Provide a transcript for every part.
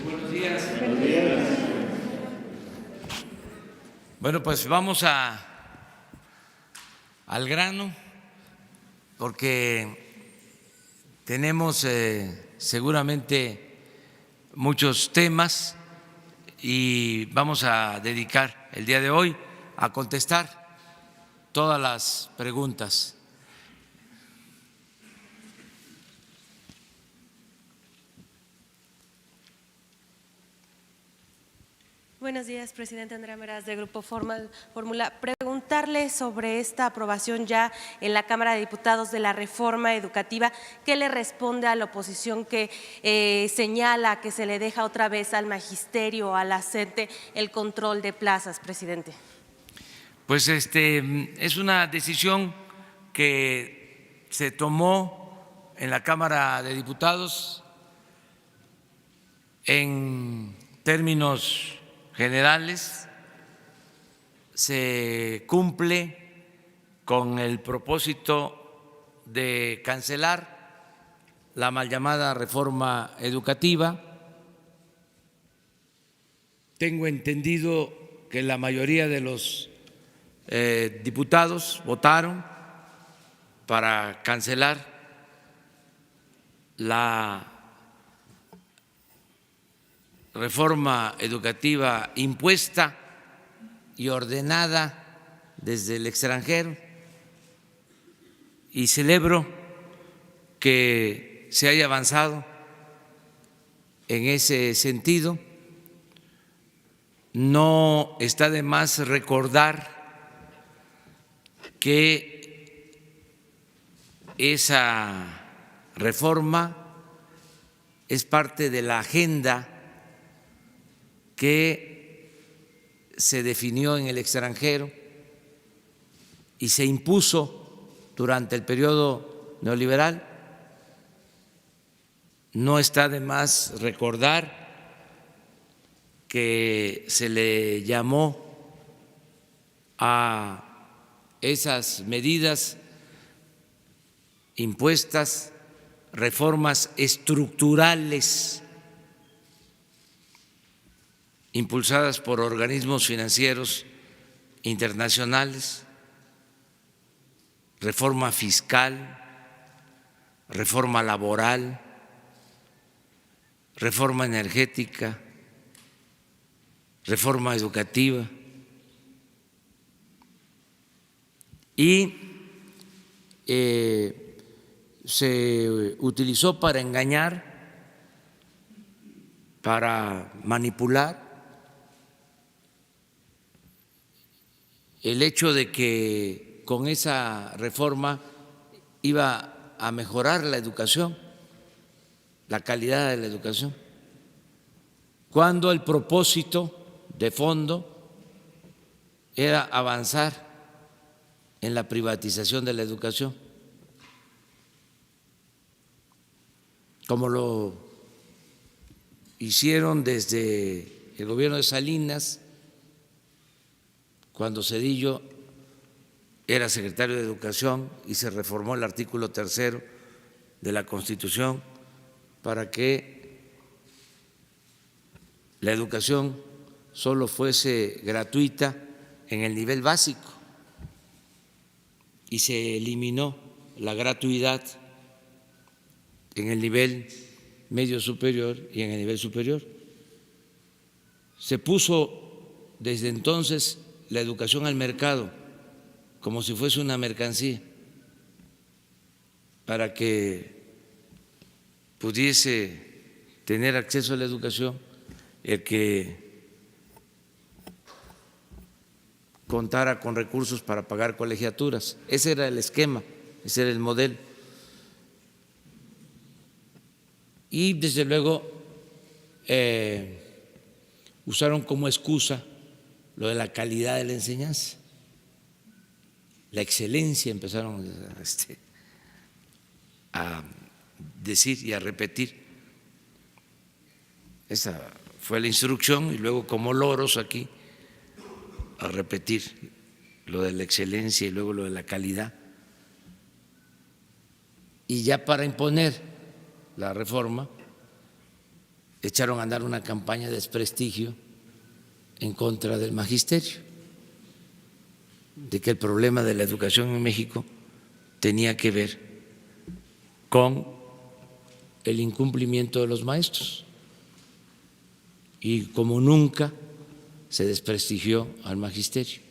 Buenos días. Buenos días. Bueno, pues vamos al grano, porque tenemos seguramente muchos temas y vamos a dedicar el día de hoy a contestar todas las preguntas. Buenos días, presidente. Andrea Meraz, de Grupo Fórmula. Preguntarle sobre esta aprobación ya en la Cámara de Diputados de la reforma educativa. ¿Qué le responde a la oposición que señala que se le deja otra vez al magisterio, a la SENTE, el control de plazas, presidente? Pues es una decisión que se tomó en la Cámara de Diputados en términos generales. Se cumple con el propósito de cancelar la mal llamada reforma educativa. Tengo entendido que la mayoría de los diputados votaron para cancelar la reforma educativa impuesta y ordenada desde el extranjero, y celebro que se haya avanzado en ese sentido. No está de más recordar que esa reforma es parte de la agenda que se definió en el extranjero y se impuso durante el periodo neoliberal. No está de más recordar que se le llamó a esas medidas impuestas reformas estructurales impulsadas por organismos financieros internacionales, reforma fiscal, reforma laboral, reforma energética, reforma educativa. Y se utilizó para engañar, para manipular. El hecho de que con esa reforma iba a mejorar la educación, la calidad de la educación, cuando el propósito de fondo era avanzar en la privatización de la educación, como lo hicieron desde el gobierno de Salinas, cuando Zedillo era secretario de Educación y se reformó el artículo 3 de la Constitución para que la educación solo fuese gratuita en el nivel básico y se eliminó la gratuidad en el nivel medio superior y en el nivel superior. Se puso desde entonces la educación al mercado como si fuese una mercancía para que pudiese tener acceso a la educación el que contara con recursos para pagar colegiaturas. Ese era el esquema, ese era el modelo. Y desde luego usaron como excusa lo de la calidad de la enseñanza, la excelencia, empezaron a decir y a repetir. Esa fue la instrucción y luego como loros aquí a repetir lo de la excelencia y luego lo de la calidad. Y ya para imponer la reforma echaron a andar una campaña de desprestigio en contra del magisterio, de que el problema de la educación en México tenía que ver con el incumplimiento de los maestros. Y como nunca se desprestigió al magisterio.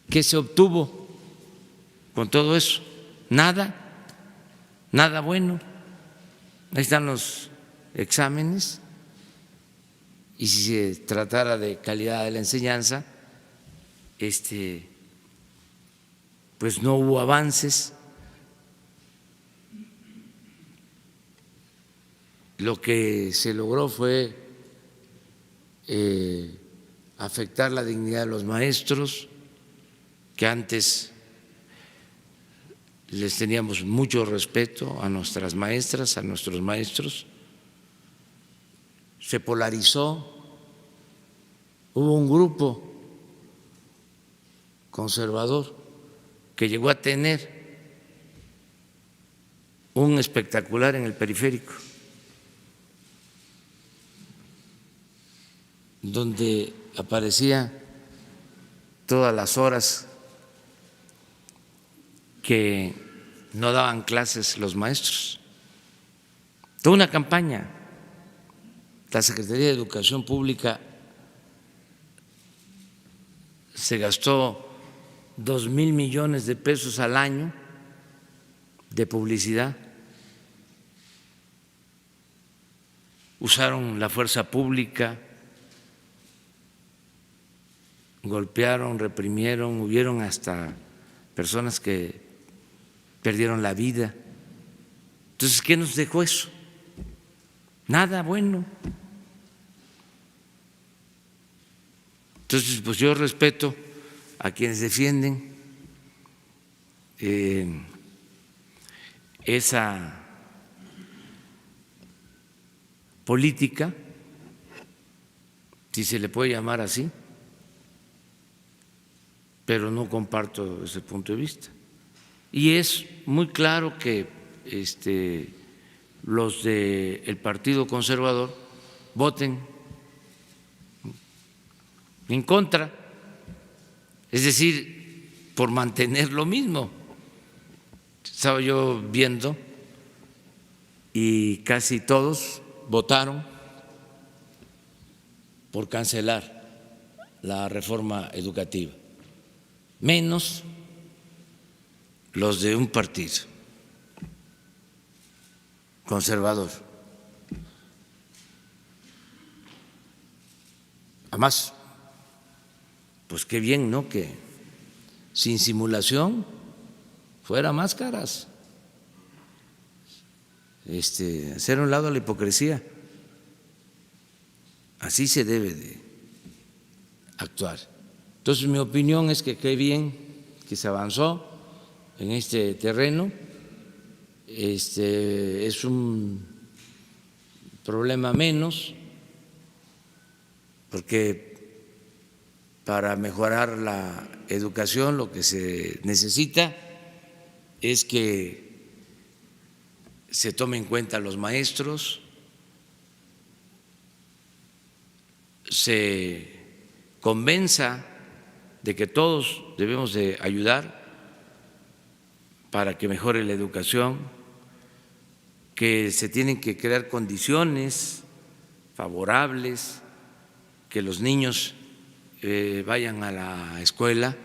¿Qué se obtuvo con todo eso? Nada, nada bueno. Ahí están los exámenes y si se tratara de calidad de la enseñanza, pues no hubo avances. Lo que se logró fue afectar la dignidad de los maestros, que antes les teníamos mucho respeto a nuestras maestras, a nuestros maestros. Se polarizó, hubo un grupo conservador que llegó a tener un espectacular en el Periférico, donde aparecía todas las horas que no daban clases los maestros. Toda una campaña. La Secretaría de Educación Pública se gastó 2,000 millones de pesos al año de publicidad. Usaron la fuerza pública, golpearon, reprimieron, hubieron hasta personas que perdieron la vida. Entonces, ¿qué nos dejó eso? Nada bueno. Entonces, pues yo respeto a quienes defienden esa política, si se le puede llamar así, pero no comparto ese punto de vista. Y es muy claro que los del Partido Conservador voten en contra, es decir, por mantener lo mismo. Estaba yo viendo y casi todos votaron por cancelar la reforma educativa, menos los de un partido, conservador. Además, pues qué bien, ¿no? Que sin simulación fuera máscaras. Hacer a un lado la hipocresía. Así se debe de actuar. Entonces, mi opinión es que qué bien que se avanzó en este terreno. Es un problema menos, porque para mejorar la educación lo que se necesita es que se tome en cuenta a los maestros, se convenza de que todos debemos de ayudar para que mejore la educación, que se tienen que crear condiciones favorables, que los niños vayan a la escuela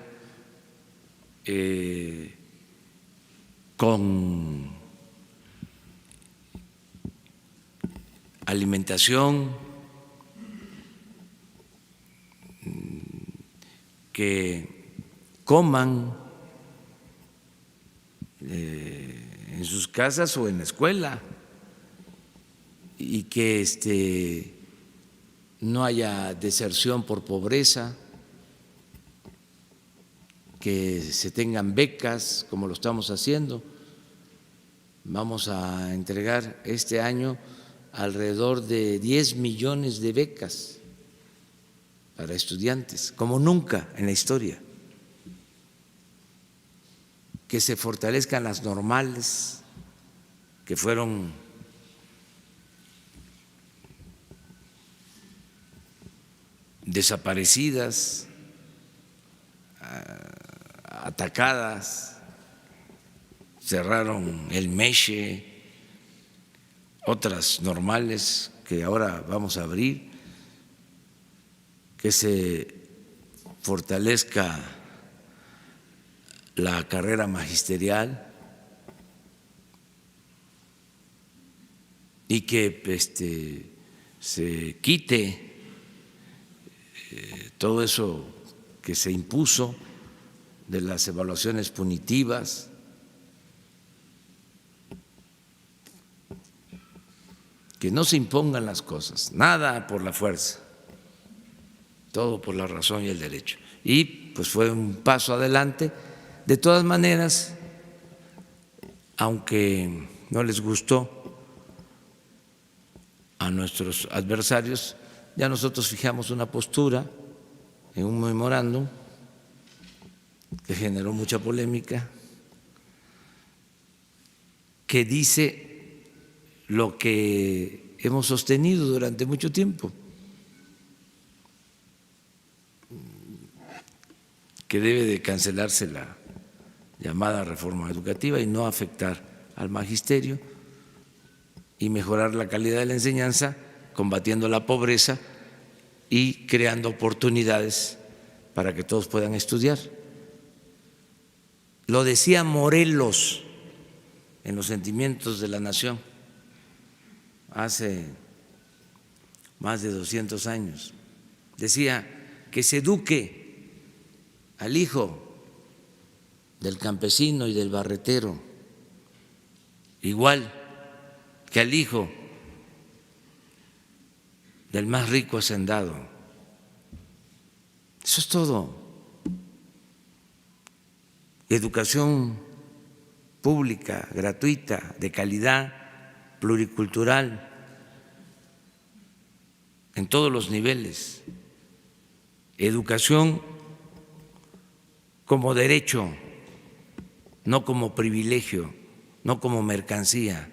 con alimentación, que coman en sus casas o en la escuela y que no haya deserción por pobreza, que se tengan becas como lo estamos haciendo. Vamos a entregar este año alrededor de 10 millones de becas para estudiantes, como nunca en la historia. Que se fortalezcan las normales, que fueron desaparecidas, atacadas, cerraron el Meche, otras normales que ahora vamos a abrir, que se fortalezca la carrera magisterial y que se quite todo eso que se impuso de las evaluaciones punitivas, que no se impongan las cosas, nada por la fuerza, todo por la razón y el derecho. Y pues fue un paso adelante. De todas maneras, aunque no les gustó a nuestros adversarios, ya nosotros fijamos una postura en un memorándum que generó mucha polémica, que dice lo que hemos sostenido durante mucho tiempo, que debe de cancelarse la llamada reforma educativa y no afectar al magisterio y mejorar la calidad de la enseñanza, combatiendo la pobreza y creando oportunidades para que todos puedan estudiar. Lo decía Morelos en Los Sentimientos de la Nación hace más de 200 años. Decía que se eduque al hijo del campesino y del barretero, igual que al hijo del más rico hacendado. Eso es todo. Educación pública, gratuita, de calidad, pluricultural, en todos los niveles. Educación como derecho, no como privilegio, no como mercancía.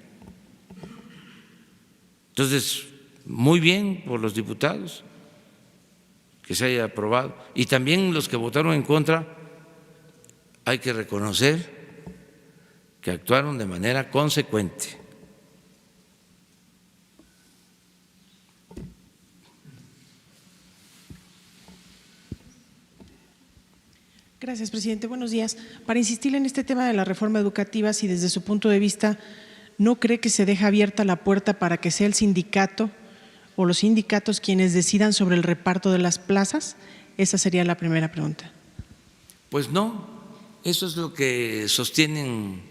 Entonces, muy bien por los diputados que se haya aprobado, y también los que votaron en contra, hay que reconocer que actuaron de manera consecuente. Gracias, presidente. Buenos días. Para insistir en este tema de la reforma educativa, si desde su punto de vista ¿no cree que se deja abierta la puerta para que sea el sindicato o los sindicatos quienes decidan sobre el reparto de las plazas? Esa sería la primera pregunta. Pues no, eso es lo que sostienen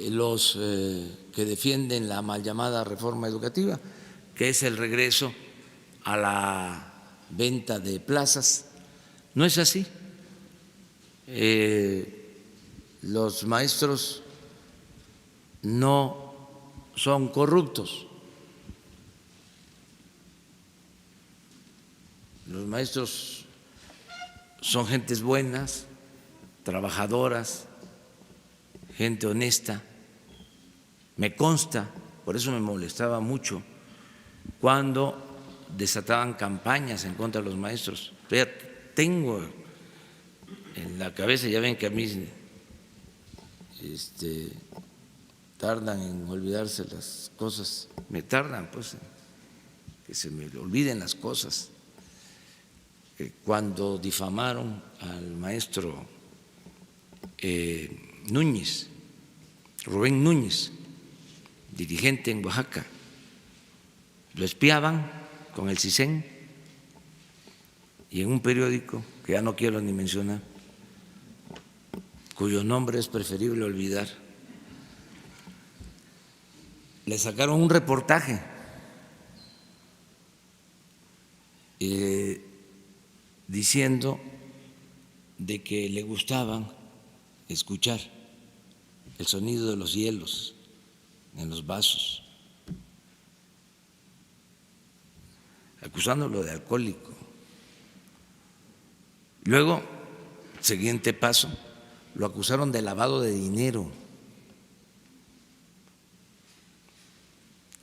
los que defienden la mal llamada reforma educativa, que es el regreso a la venta de plazas. No es así. Los maestros no son corruptos. Los maestros son gentes buenas, trabajadoras, gente honesta. Me consta, por eso me molestaba mucho cuando desataban campañas en contra de los maestros. Ya tengo en la cabeza, ya ven que a mí tardan en olvidarse las cosas, me tardan pues que se me olviden las cosas. Cuando difamaron al maestro Núñez, Rubén Núñez, dirigente en Oaxaca, lo espiaban con el CISEN y en un periódico que ya no quiero ni mencionar, cuyo nombre es preferible olvidar, le sacaron un reportaje diciendo de que le gustaban escuchar el sonido de los hielos en los vasos, acusándolo de alcohólico. Luego, siguiente paso, lo acusaron de lavado de dinero,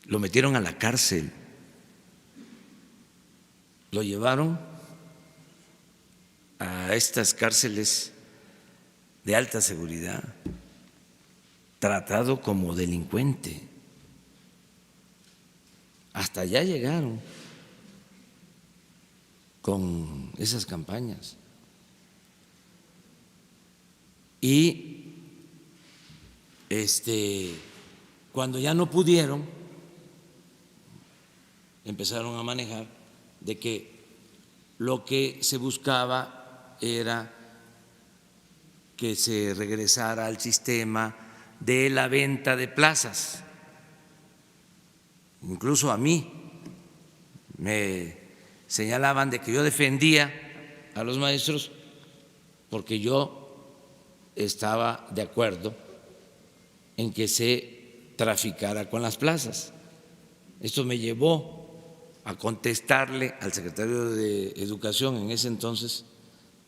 lo metieron a la cárcel, lo llevaron a estas cárceles de alta seguridad, tratado como delincuente. Hasta allá llegaron con esas campañas. Y cuando ya no pudieron, empezaron a manejar de que lo que se buscaba era que se regresara al sistema de la venta de plazas. Incluso a mí me señalaban de que yo defendía a los maestros porque yo estaba de acuerdo en que se traficara con las plazas. Esto me llevó a contestarle al secretario de Educación en ese entonces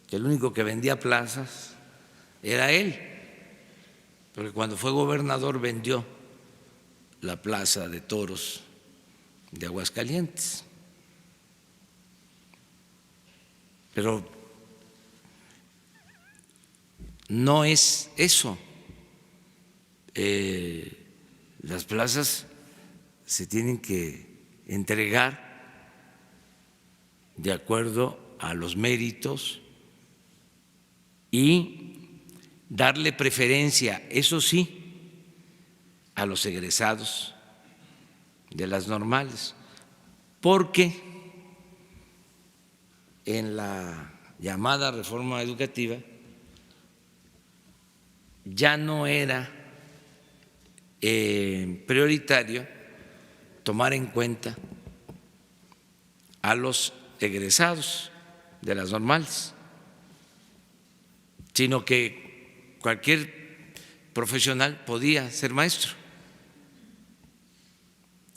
que el único que vendía plazas era él, porque cuando fue gobernador vendió la plaza de toros de Aguascalientes. Pero no es eso. Las plazas se tienen que entregar de acuerdo a los méritos y darle preferencia, eso sí, a los egresados de las normales, porque en la llamada reforma educativa ya no era prioritario tomar en cuenta a los egresados de las normales, sino que cualquier profesional podía ser maestro.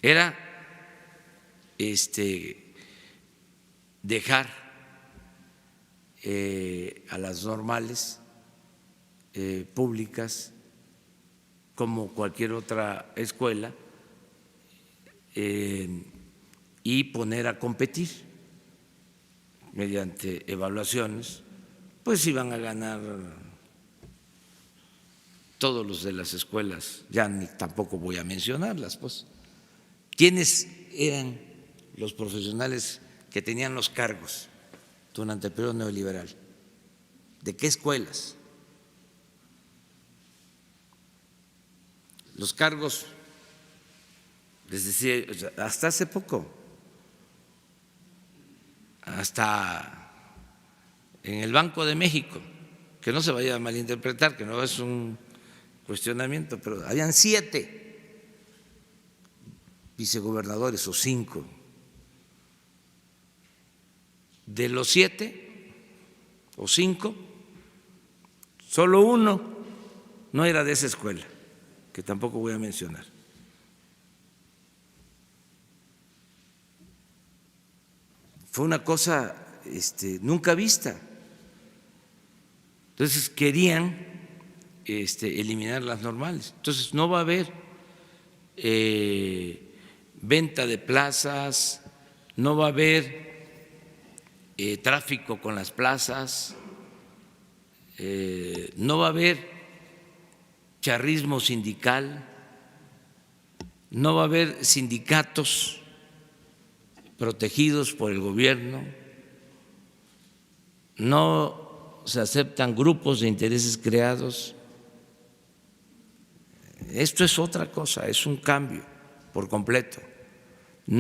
Era dejar a las normales públicas como cualquier otra escuela y poner a competir mediante evaluaciones, pues iban a ganar todos los de las escuelas, ya ni tampoco voy a mencionarlas, pues. ¿Quiénes eran los profesionales que tenían los cargos durante el periodo neoliberal? ¿De qué escuelas? los cargos, les decía, hasta hace poco, hasta en el Banco de México, que no se vaya a malinterpretar, que no es un cuestionamiento, pero habían 7 vicegobernadores o 5. De los 7 o 5, solo uno no era de esa escuela, que tampoco voy a mencionar. Fue una cosa nunca vista. Entonces querían eliminar las normales. Entonces no va a haber venta de plazas, no va a haber tráfico con las plazas, no va a haber charrismo sindical, no va a haber sindicatos protegidos por el gobierno, no se aceptan grupos de intereses creados. Esto es otra cosa, es un cambio por completo.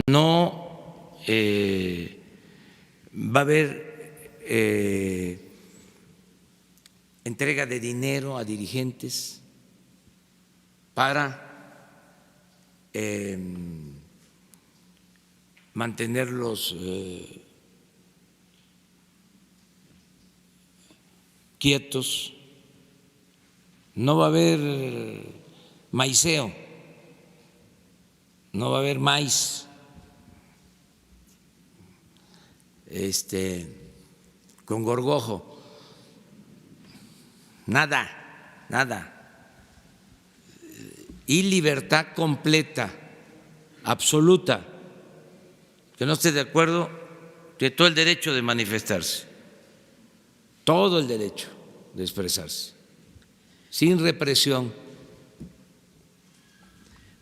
No va a haber entrega de dinero a dirigentes para mantenerlos quietos, no va a haber maiceo, no va a haber maíz con gorgojo, nada, nada. Y libertad completa, absoluta. Que no esté de acuerdo, que todo el derecho de manifestarse, todo el derecho de expresarse, sin represión.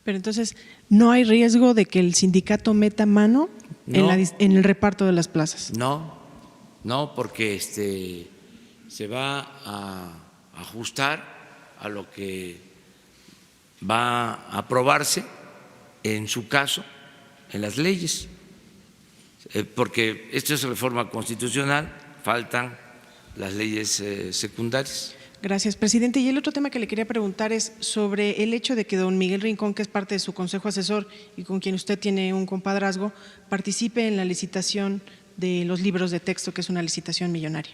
Pero entonces, ¿no hay riesgo de que el sindicato meta mano en el reparto de las plazas? No, no, porque se va a ajustar a lo que va a aprobarse en su caso en las leyes, porque esto es reforma constitucional, faltan las leyes secundarias. Gracias, presidente. Y el otro tema que le quería preguntar es sobre el hecho de que don Miguel Rincón, que es parte de su consejo asesor y con quien usted tiene un compadrazgo, participe en la licitación de los libros de texto, que es una licitación millonaria.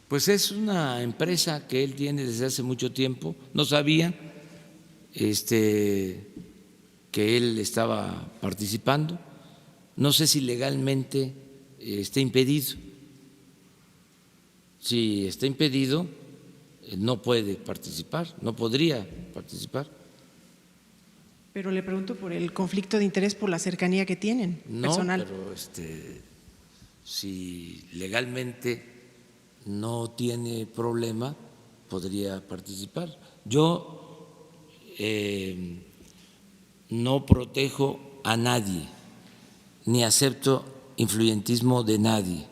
Pues es una empresa que él tiene desde hace mucho tiempo. No sabía que él estaba participando. No sé si legalmente está impedido. Si está impedido, no puede participar, no podría participar. Pero le pregunto por el conflicto de interés, por la cercanía que tienen personal. No, pero si legalmente no tiene problema, podría participar. Yo no protejo a nadie, ni acepto influyentismo de nadie,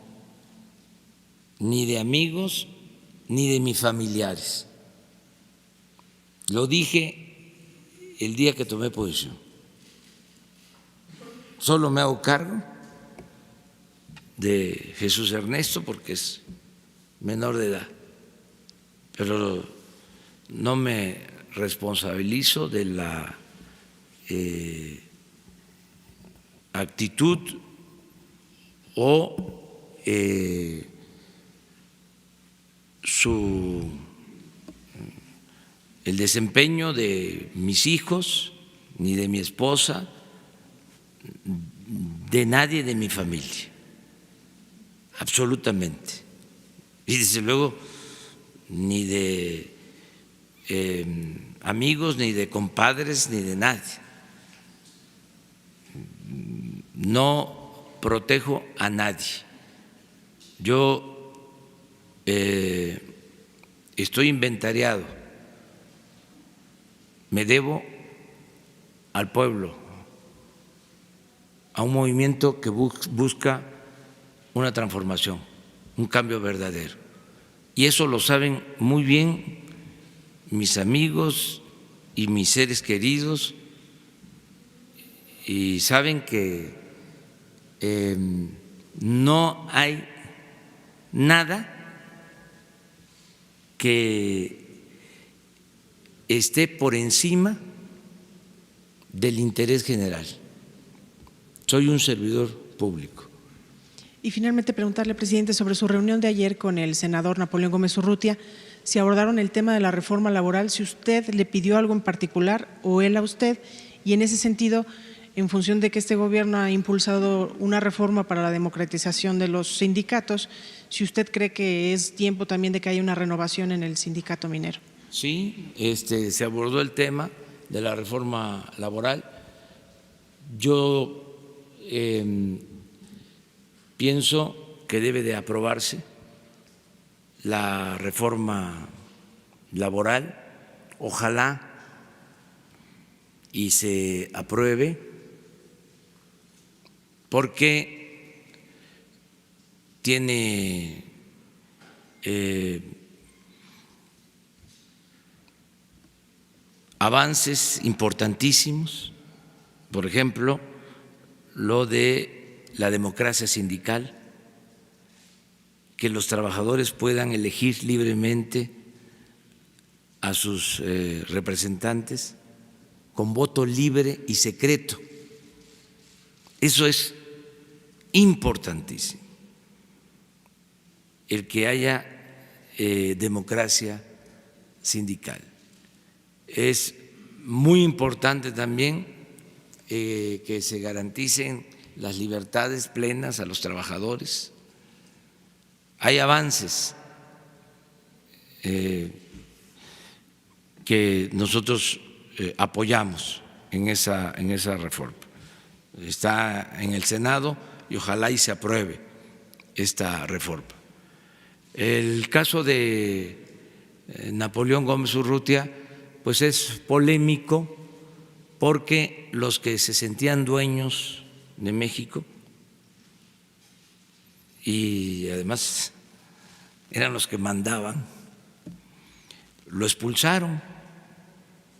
ni de amigos, ni de mis familiares. Lo dije el día que tomé posesión. Solo me hago cargo de Jesús Ernesto porque es menor de edad, pero no me responsabilizo de la actitud o el desempeño de mis hijos, ni de mi esposa, de nadie de mi familia, absolutamente. Y desde luego ni de amigos, ni de compadres, ni de nadie. No protejo a nadie. Yo estoy inventariado, me debo al pueblo, a un movimiento que busca una transformación, un cambio verdadero. Y eso lo saben muy bien mis amigos, y mis seres queridos, y saben que no hay nada que esté por encima del interés general. Soy un servidor público. Y finalmente preguntarle, presidente, sobre su reunión de ayer con el senador Napoleón Gómez Urrutia, si abordaron el tema de la reforma laboral, si usted le pidió algo en particular o él a usted, y en ese sentido, en función de que este gobierno ha impulsado una reforma para la democratización de los sindicatos, si usted cree que es tiempo también de que haya una renovación en el sindicato minero. Sí, se abordó el tema de la reforma laboral. Yo pienso que debe de aprobarse la reforma laboral, ojalá y se apruebe, porque tiene avances importantísimos, por ejemplo, lo de la democracia sindical, que los trabajadores puedan elegir libremente a sus representantes con voto libre y secreto. Eso es importantísimo, el que haya democracia sindical. Es muy importante también que se garanticen las libertades plenas a los trabajadores. Hay avances que nosotros apoyamos en esa reforma. Está en el Senado y ojalá y se apruebe esta reforma. El caso de Napoleón Gómez Urrutia, pues es polémico porque los que se sentían dueños de México y además eran los que mandaban, lo expulsaron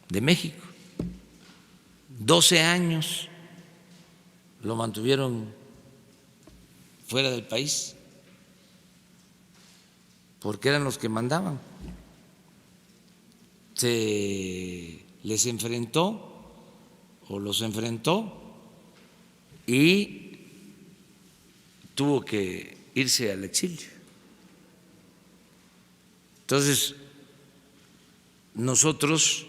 de México. 12 años lo mantuvieron fuera del país porque eran los que mandaban. Se les enfrentó o los enfrentó y tuvo que irse al exilio. Entonces, nosotros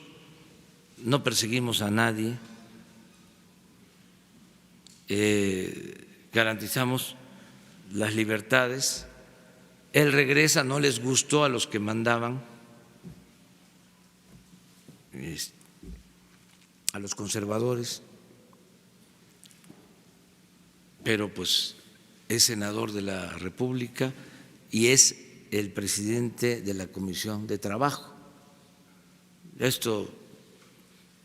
no perseguimos a nadie, garantizamos las libertades. Él regresa, no les gustó a los que mandaban, a los conservadores, pero pues es senador de la República y es el presidente de la Comisión de Trabajo. Esto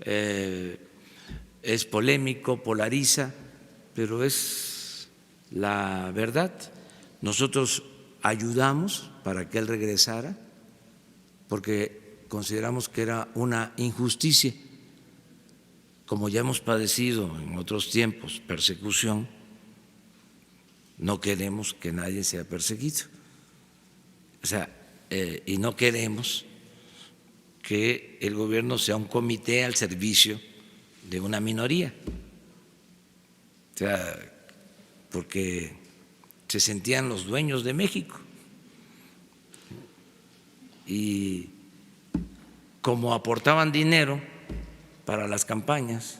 es polémico, polariza, pero es la verdad. Nosotros ayudamos para que él regresara porque consideramos que era una injusticia. Como ya hemos padecido en otros tiempos persecución, no queremos que nadie sea perseguido. O sea, y no queremos que el gobierno sea un comité al servicio de una minoría. O sea, porque se sentían los dueños de México. Y como aportaban dinero para las campañas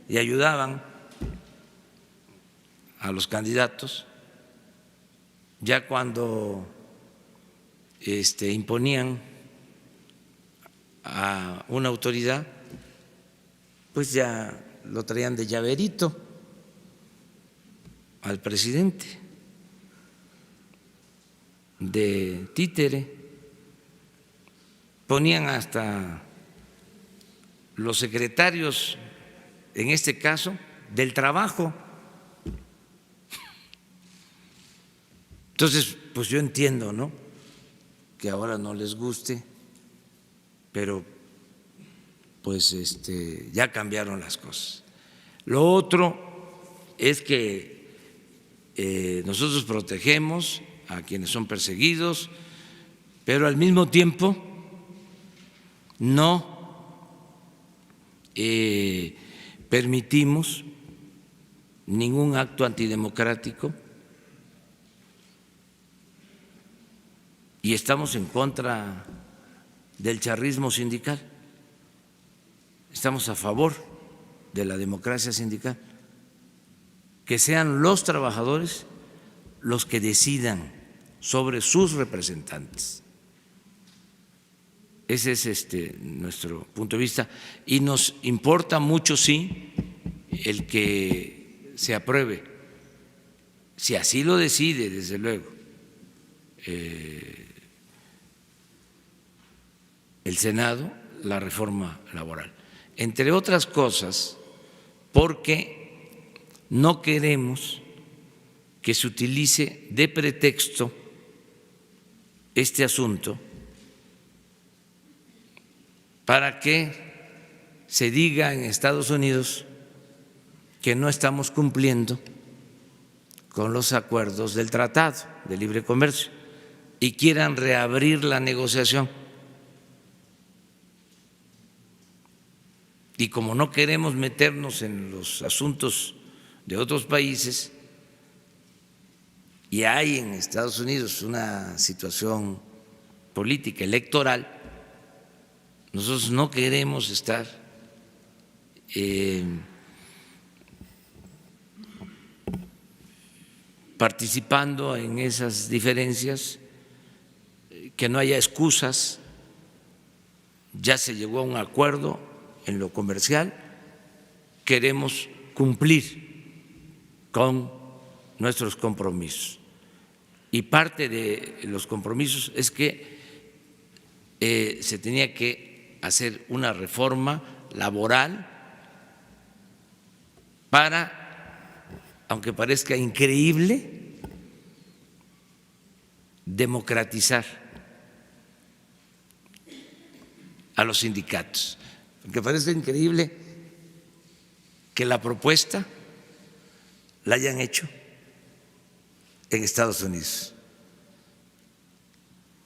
y ayudaban a los candidatos, ya cuando imponían a una autoridad, pues ya lo traían de llaverito al presidente, de títere, ponían hasta los secretarios, en este caso, del trabajo. Entonces, pues yo entiendo, ¿no?, que ahora no les guste, pero pues ya cambiaron las cosas. Lo otro es que nosotros protegemos a quienes son perseguidos, pero al mismo tiempo no permitimos ningún acto antidemocrático y estamos en contra del charrismo sindical. Estamos a favor de la democracia sindical, que sean los trabajadores los que decidan sobre sus representantes. Ese es nuestro punto de vista y nos importa mucho, sí, el que se apruebe, si así lo decide, desde luego, el Senado, la reforma laboral. Entre otras cosas, porque no queremos que se utilice de pretexto este asunto para que se diga en Estados Unidos que no estamos cumpliendo con los acuerdos del Tratado de Libre Comercio y quieran reabrir la negociación. Y como no queremos meternos en los asuntos de otros países, y hay en Estados Unidos una situación política electoral, nosotros no queremos estar participando en esas diferencias, que no haya excusas. Ya se llegó a un acuerdo en lo comercial, queremos cumplir con nuestros compromisos. Y parte de los compromisos es que se tenía que hacer una reforma laboral para, aunque parezca increíble, democratizar a los sindicatos. Aunque parezca increíble que la propuesta la hayan hecho en Estados Unidos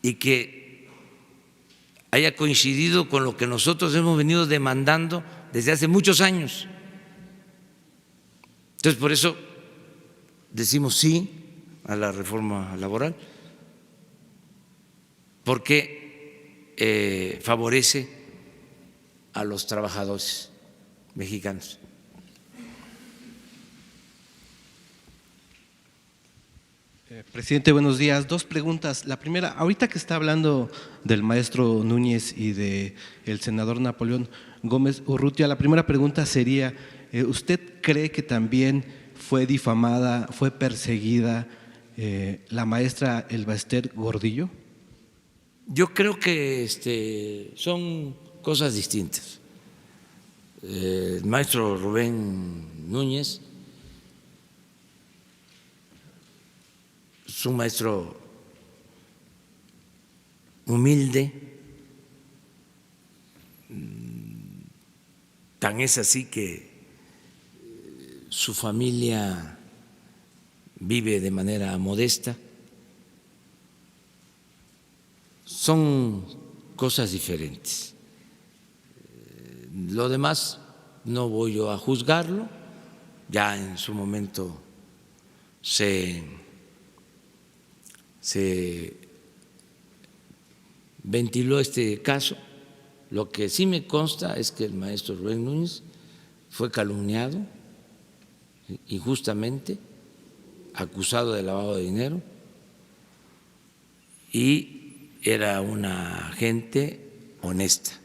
y que haya coincidido con lo que nosotros hemos venido demandando desde hace muchos años. Entonces, por eso decimos sí a la reforma laboral, porque favorece a los trabajadores mexicanos. Presidente, buenos días. Dos preguntas. La primera, ahorita que está hablando del maestro Núñez y del senador Napoleón Gómez Urrutia, la primera pregunta sería, ¿usted cree que también fue difamada, fue perseguida la maestra Elba Ester Gordillo? Yo creo que son cosas distintas. El maestro Rubén Núñez es un maestro humilde, tan es así que su familia vive de manera modesta. Son cosas diferentes. Lo demás no voy yo a juzgarlo, ya en su momento se ventiló este caso. Lo que sí me consta es que el maestro Rubén Núñez fue calumniado injustamente, acusado de lavado de dinero, y era una gente honesta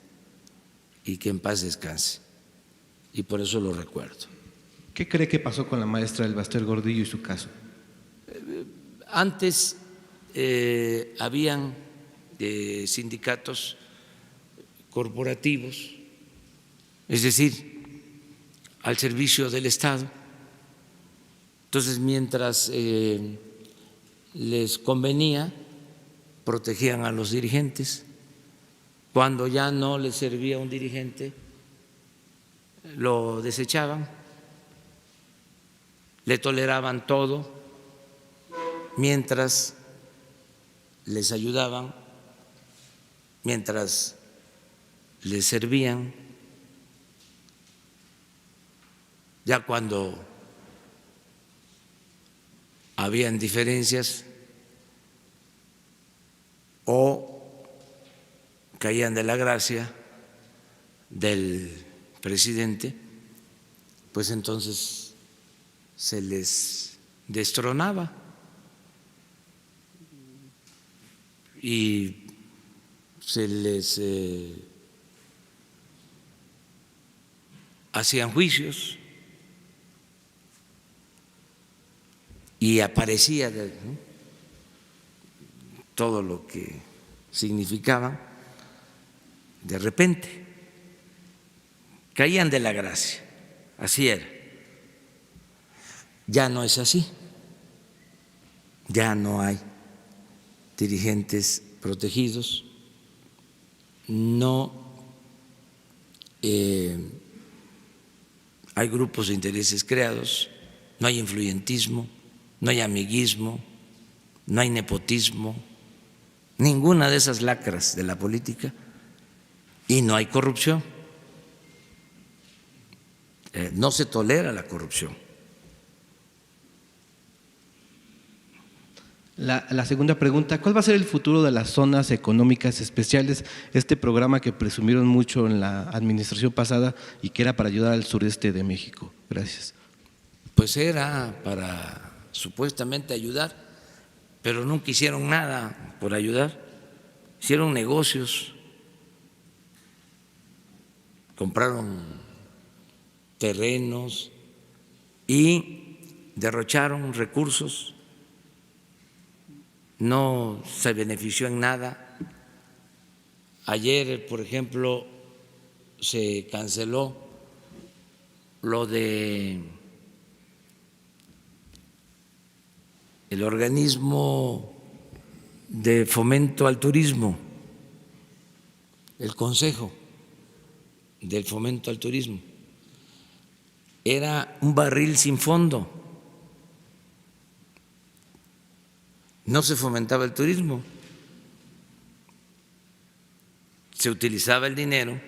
y que en paz descanse, y por eso lo recuerdo. ¿Qué cree que pasó con la maestra Elba Ester Gordillo y su caso? Antes habían sindicatos corporativos, es decir, al servicio del Estado. Entonces, mientras les convenía, protegían a los dirigentes. Cuando ya no les servía un dirigente, lo desechaban, le toleraban todo mientras les ayudaban, mientras les servían. Ya cuando habían diferencias o caían de la gracia del presidente, pues entonces se les destronaba y se les hacían juicios y aparecía todo lo que significaba. De repente caían de la gracia, así era. Ya no es así, ya no hay dirigentes protegidos, no hay grupos de intereses creados, no hay influyentismo, no hay amiguismo, no hay nepotismo, ninguna de esas lacras de la política, y no hay corrupción. No se tolera la corrupción. La segunda pregunta, ¿cuál va a ser el futuro de las zonas económicas especiales? Este programa que presumieron mucho en la administración pasada y que era para ayudar al sureste de México. Gracias. Pues era para supuestamente ayudar, pero nunca hicieron nada por ayudar. Hicieron negocios, compraron terrenos y derrocharon recursos. No se benefició en nada. Ayer, por ejemplo, se canceló lo de el organismo de fomento al turismo, el Consejo del Fomento al Turismo. Era un barril sin fondo. No se fomentaba el turismo, se utilizaba el dinero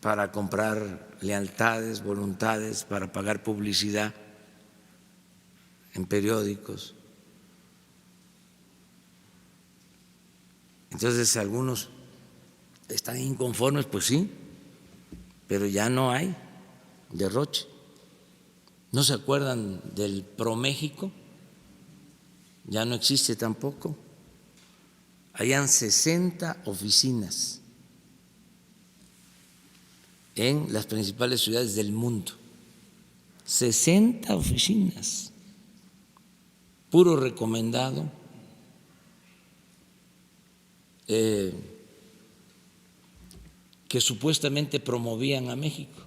para comprar lealtades, voluntades, para pagar publicidad en periódicos. Entonces algunos están inconformes, pues sí, pero ya no hay derroche. ¿No se acuerdan del ProMéxico? Ya no existe tampoco. Habían 60 oficinas en las principales ciudades del mundo. 60 oficinas. Puro recomendado. Que supuestamente promovían a México.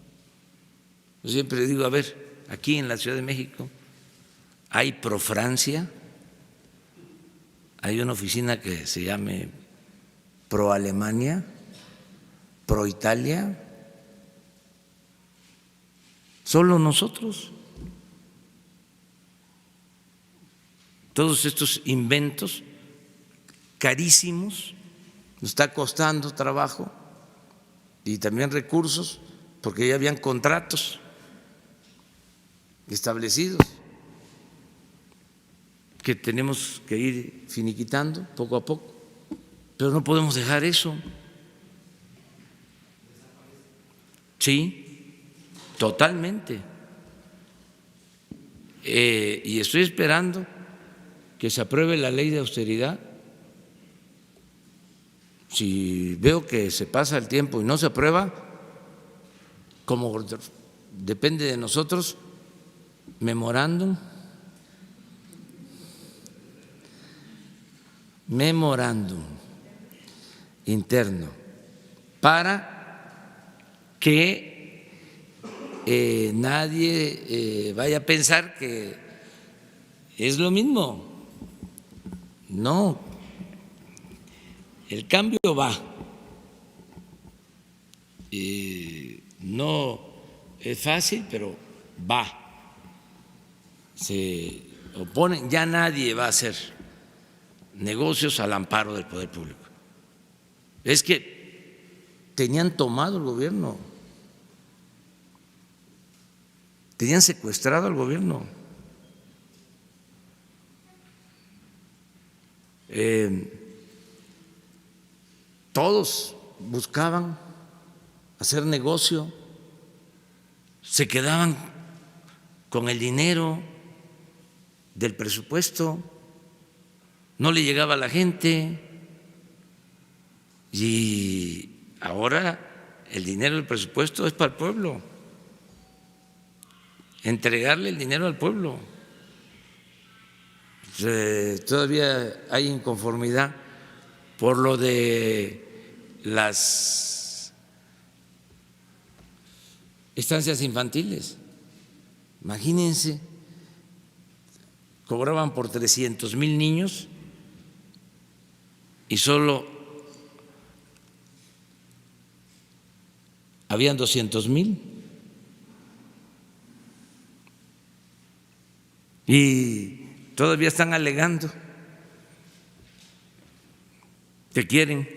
Yo siempre digo, a ver, aquí en la Ciudad de México hay ProFrancia. Hay una oficina que se llame ProAlemania, ProItalia. Solo nosotros. Todos estos inventos carísimos, nos está costando trabajo y también recursos, porque ya habían contratos establecidos que tenemos que ir finiquitando poco a poco, pero no podemos dejar eso. Sí, totalmente. Y estoy esperando que se apruebe la ley de austeridad. Si veo que se pasa el tiempo y no se aprueba, como depende de nosotros, memorándum interno para que nadie vaya a pensar que es lo mismo. No, el cambio va. No es fácil, pero va. Se oponen, ya nadie va a hacer negocios al amparo del poder público. Es que tenían tomado el gobierno, tenían secuestrado al gobierno. Todos buscaban hacer negocio, se quedaban con el dinero del presupuesto, no le llegaba a la gente y ahora el dinero del presupuesto es para el pueblo, entregarle el dinero al pueblo. Todavía hay inconformidad por lo de las estancias infantiles. Imagínense, cobraban por 300,000 niños y solo habían 200,000. Y todavía están alegando que quieren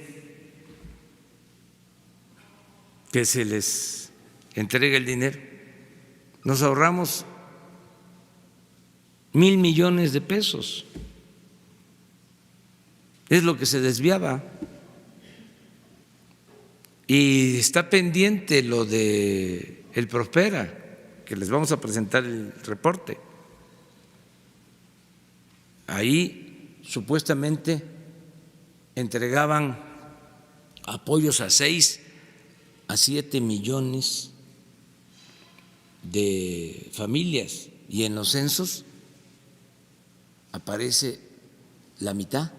que se les entregue el dinero. Nos ahorramos 1,000 millones de pesos. Es lo que se desviaba. Y está pendiente lo de el Prospera, que les vamos a presentar el reporte. Ahí supuestamente entregaban apoyos a 6 a 7 millones de familias y en los censos aparece la mitad.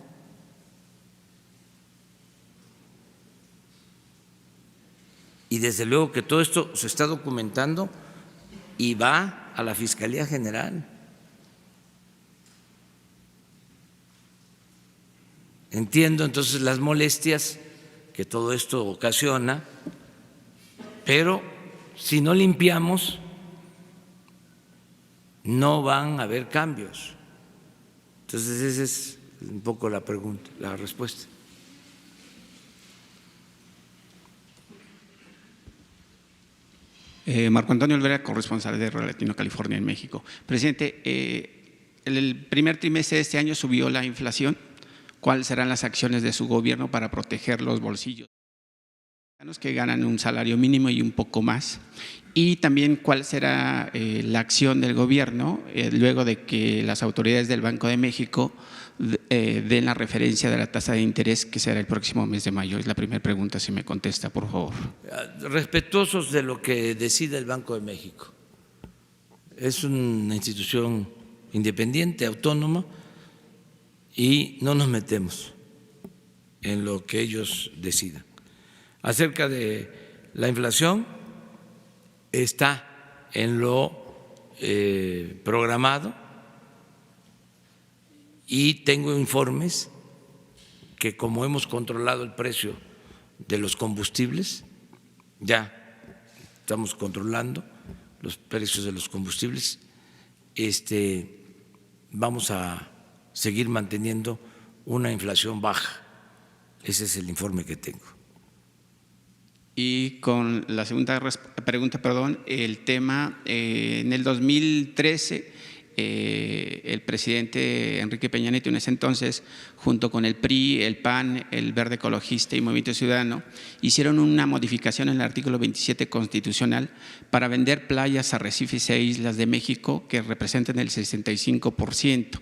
Y desde luego que todo esto se está documentando y va a la Fiscalía General. Entiendo entonces las molestias que todo esto ocasiona, pero si no limpiamos, no van a haber cambios. Entonces esa es un poco la pregunta, la respuesta. Marco Antonio Olvera, corresponsal de Radio Latino California en México. Presidente, el primer trimestre de este año subió la inflación. ¿Cuáles serán las acciones de su gobierno para proteger los bolsillos de los mexicanos que ganan un salario mínimo y un poco más? Y también, ¿cuál será la acción del gobierno luego de que las autoridades del Banco de México den la referencia de la tasa de interés que será el próximo mes de mayo? Es la primera pregunta, si me contesta, por favor. Respetuosos de lo que decida el Banco de México. Es una institución independiente, autónoma, y no nos metemos en lo que ellos decidan. Acerca de la inflación, está en lo programado y tengo informes que, como hemos controlado el precio de los combustibles, ya estamos controlando los precios de los combustibles, vamos a seguir manteniendo una inflación baja. Ese es el informe que tengo. Y con la segunda pregunta, el tema, en el 2013, el presidente Enrique Peña Nieto en ese entonces, junto con el PRI, el PAN, el Verde Ecologista y Movimiento Ciudadano, hicieron una modificación en el artículo 27 constitucional para vender playas, arrecifes e islas de México que representan el 65%.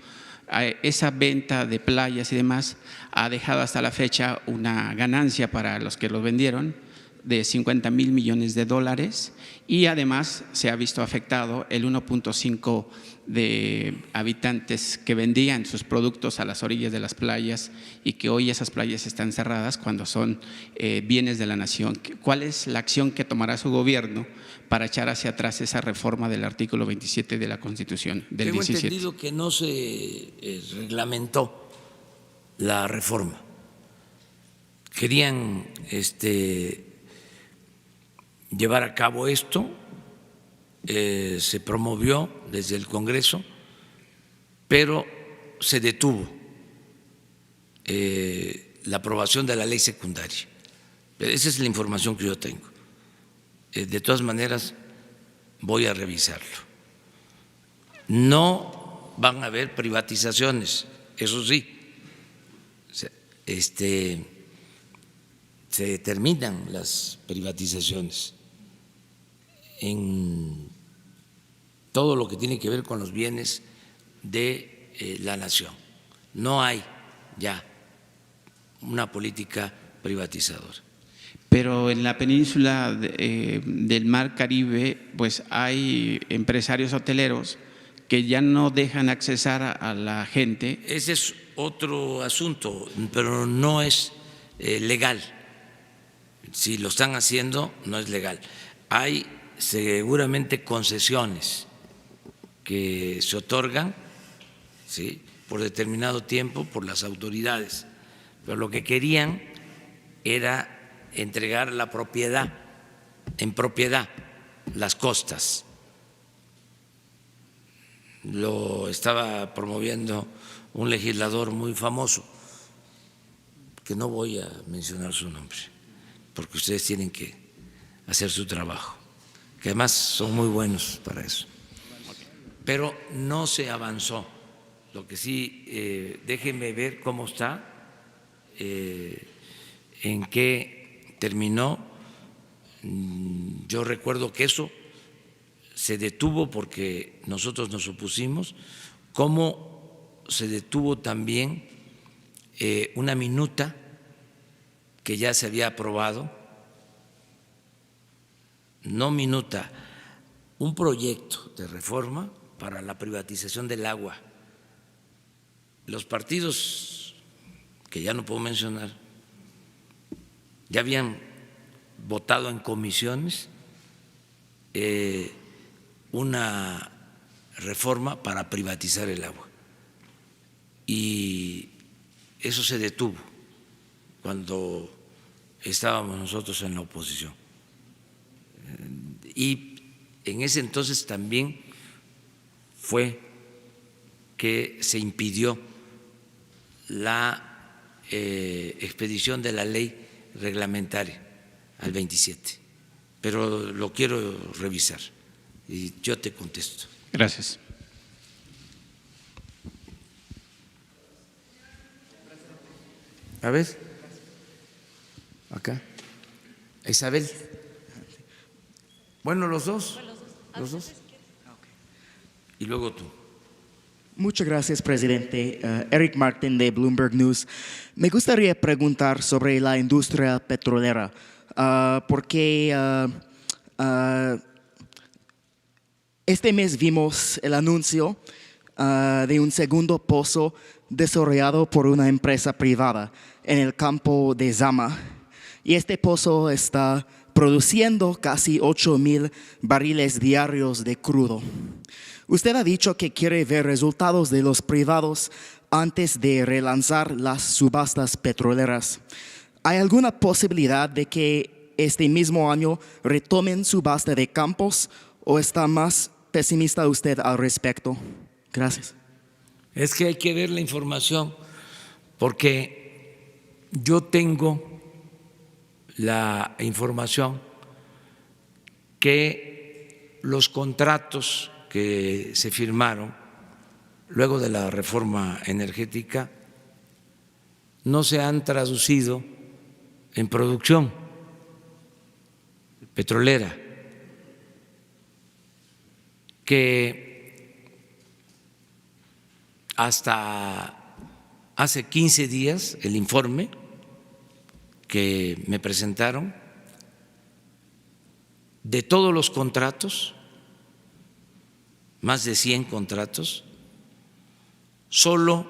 Esa venta de playas y demás ha dejado hasta la fecha una ganancia para los que los vendieron de 50,000 millones de dólares, y además se ha visto afectado el 1.5 de habitantes que vendían sus productos a las orillas de las playas y que hoy esas playas están cerradas cuando son bienes de la nación. ¿Cuál es la acción que tomará su gobierno para echar hacia atrás esa reforma del artículo 27 de la Constitución del 17? Tengo entendido que no se reglamentó la reforma. Querían llevar a cabo esto. Se promovió desde el Congreso, pero se detuvo la aprobación de la ley secundaria. Esa es la información que yo tengo. De todas maneras, voy a revisarlo. No van a haber privatizaciones, eso sí. Se terminan las privatizaciones en todo lo que tiene que ver con los bienes de la nación. No hay ya una política privatizadora. Pero en la península del Mar Caribe, pues hay empresarios hoteleros que ya no dejan accesar a la gente. Ese es otro asunto, pero no es legal. Si lo están haciendo, no es legal. Hay seguramente concesiones que se otorgan, ¿sí?, por determinado tiempo por las autoridades, pero lo que querían era entregar la propiedad, en propiedad, las costas. Lo estaba promoviendo un legislador muy famoso, que no voy a mencionar su nombre, porque ustedes tienen que hacer su trabajo, que además son muy buenos para eso. Pero no se avanzó. Lo que sí, déjenme ver cómo está, en qué terminó. Yo recuerdo que eso se detuvo porque nosotros nos opusimos, como se detuvo también una minuta que ya se había aprobado, no minuta, un proyecto de reforma para la privatización del agua. Los partidos, que ya no puedo mencionar, ya habían votado en comisiones una reforma para privatizar el agua. Y eso se detuvo cuando estábamos nosotros en la oposición. Y en ese entonces también fue que se impidió la expedición de la ley reglamentaria al 27, pero lo quiero revisar y yo te contesto. Gracias. A ver, acá, Isabel. Bueno, los dos. Y luego tú. Muchas gracias, presidente. Eric Martin de Bloomberg News. Me gustaría preguntar sobre la industria petrolera, porque este mes vimos el anuncio de un segundo pozo desarrollado por una empresa privada en el campo de Zama. Y este pozo está produciendo casi 8,000 barriles diarios de crudo. Usted ha dicho que quiere ver resultados de los privados antes de relanzar las subastas petroleras. ¿Hay alguna posibilidad de que este mismo año retomen subasta de campos o está más pesimista usted al respecto? Gracias. Es que hay que ver la información porque yo tengo la información que los contratos que se firmaron luego de la reforma energética no se han traducido en producción petrolera, que hasta hace 15 días el informe que me presentaron de todos los contratos, más de 100 contratos, solo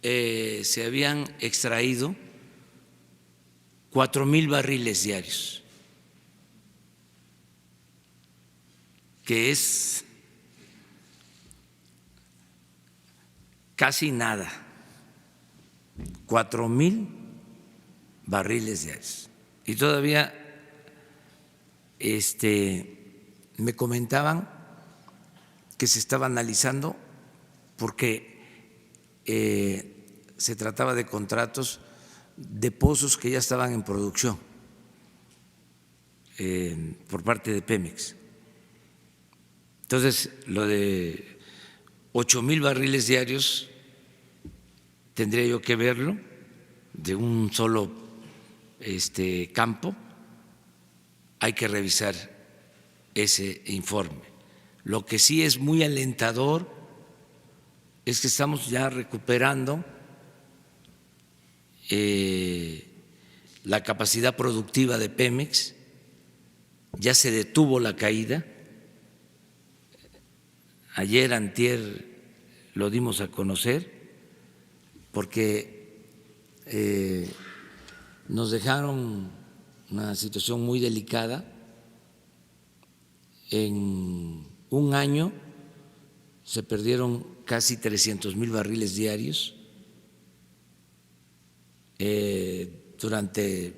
se habían extraído 4,000 barriles diarios, que es casi nada, 4,000 barriles diarios. Y todavía me comentaban que se estaba analizando porque se trataba de contratos de pozos que ya estaban en producción por parte de Pemex. Entonces, lo de 8,000 barriles diarios tendría yo que verlo de un solo campo. Hay que revisar ese informe. Lo que sí es muy alentador es que estamos ya recuperando la capacidad productiva de Pemex, ya se detuvo la caída. Ayer, antier, lo dimos a conocer porque nos dejaron una situación muy delicada. En un año se perdieron casi 300,000 barriles diarios. Durante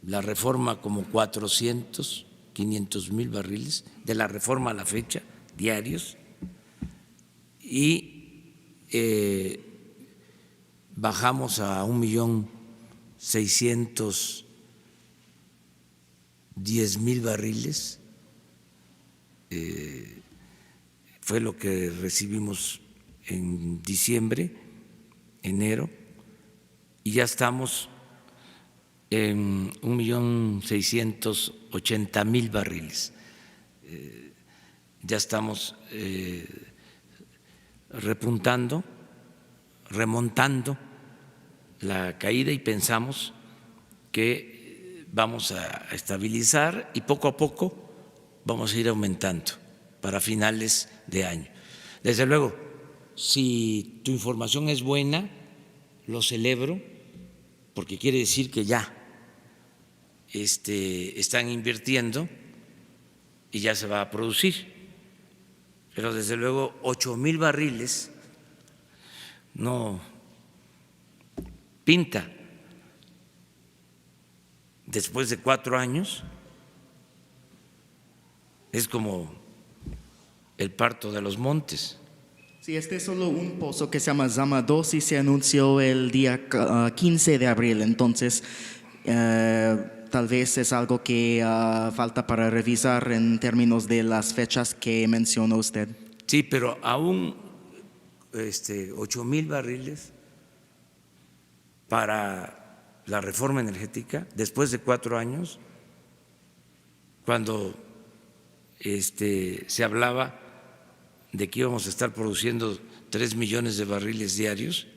la reforma como 400, 500,000 barriles, de la reforma a la fecha, diarios. Y bajamos a 1,610,000 barriles. Fue lo que recibimos en diciembre, enero, y ya estamos en 1,680,000 barriles. Ya estamos repuntando, remontando la caída y pensamos que vamos a estabilizar y poco a poco vamos a ir aumentando para finales de año. Desde luego, si tu información es buena, lo celebro, porque quiere decir que ya están invirtiendo y ya se va a producir. Pero desde luego 8,000 barriles no pinta. Después de 4 años es como el parto de los montes. Sí, este es solo un pozo que se llama Zama 2 y se anunció el día 15 de abril, entonces tal vez es algo que falta para revisar en términos de las fechas que mencionó usted. Sí, pero aún 8,000 barriles para la reforma energética después de 4 años, cuando se hablaba de que íbamos a estar produciendo 3 millones de barriles diarios,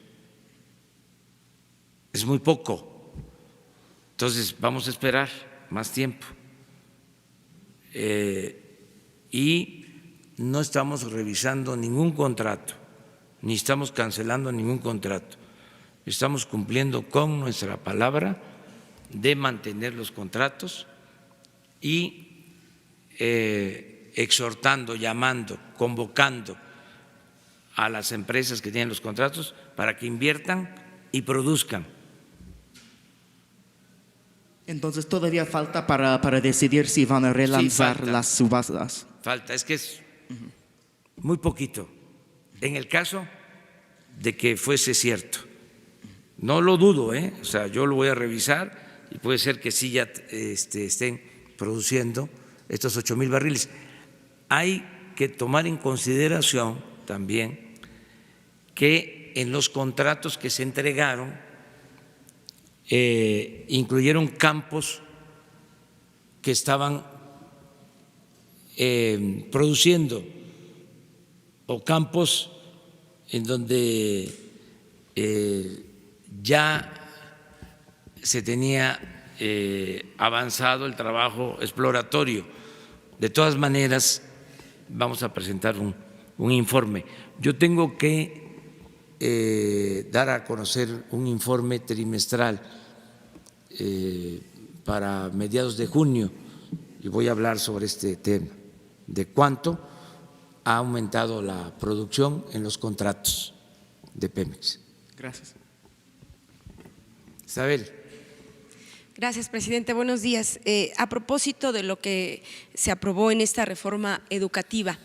es muy poco. Entonces vamos a esperar más tiempo. Y no estamos revisando ningún contrato, ni estamos cancelando ningún contrato. Estamos cumpliendo con nuestra palabra de mantener los contratos y exhortando, llamando, convocando a las empresas que tienen los contratos para que inviertan y produzcan. Entonces todavía falta para decidir si van a relanzar las subastas. Falta, es que es muy poquito. En el caso de que fuese cierto, no lo dudo, o sea, yo lo voy a revisar y puede ser que sí ya estén produciendo estos 8,000 barriles. Hay que tomar en consideración también que en los contratos que se entregaron incluyeron campos que estaban produciendo o campos en donde ya se tenía avanzado el trabajo exploratorio. De todas maneras, vamos a presentar un informe. Yo tengo que dar a conocer un informe trimestral para mediados de junio y voy a hablar sobre este tema, de cuánto ha aumentado la producción en los contratos de Pemex. Gracias. Isabel. Gracias, presidente. Buenos días. A propósito de lo que se aprobó en esta reforma educativa,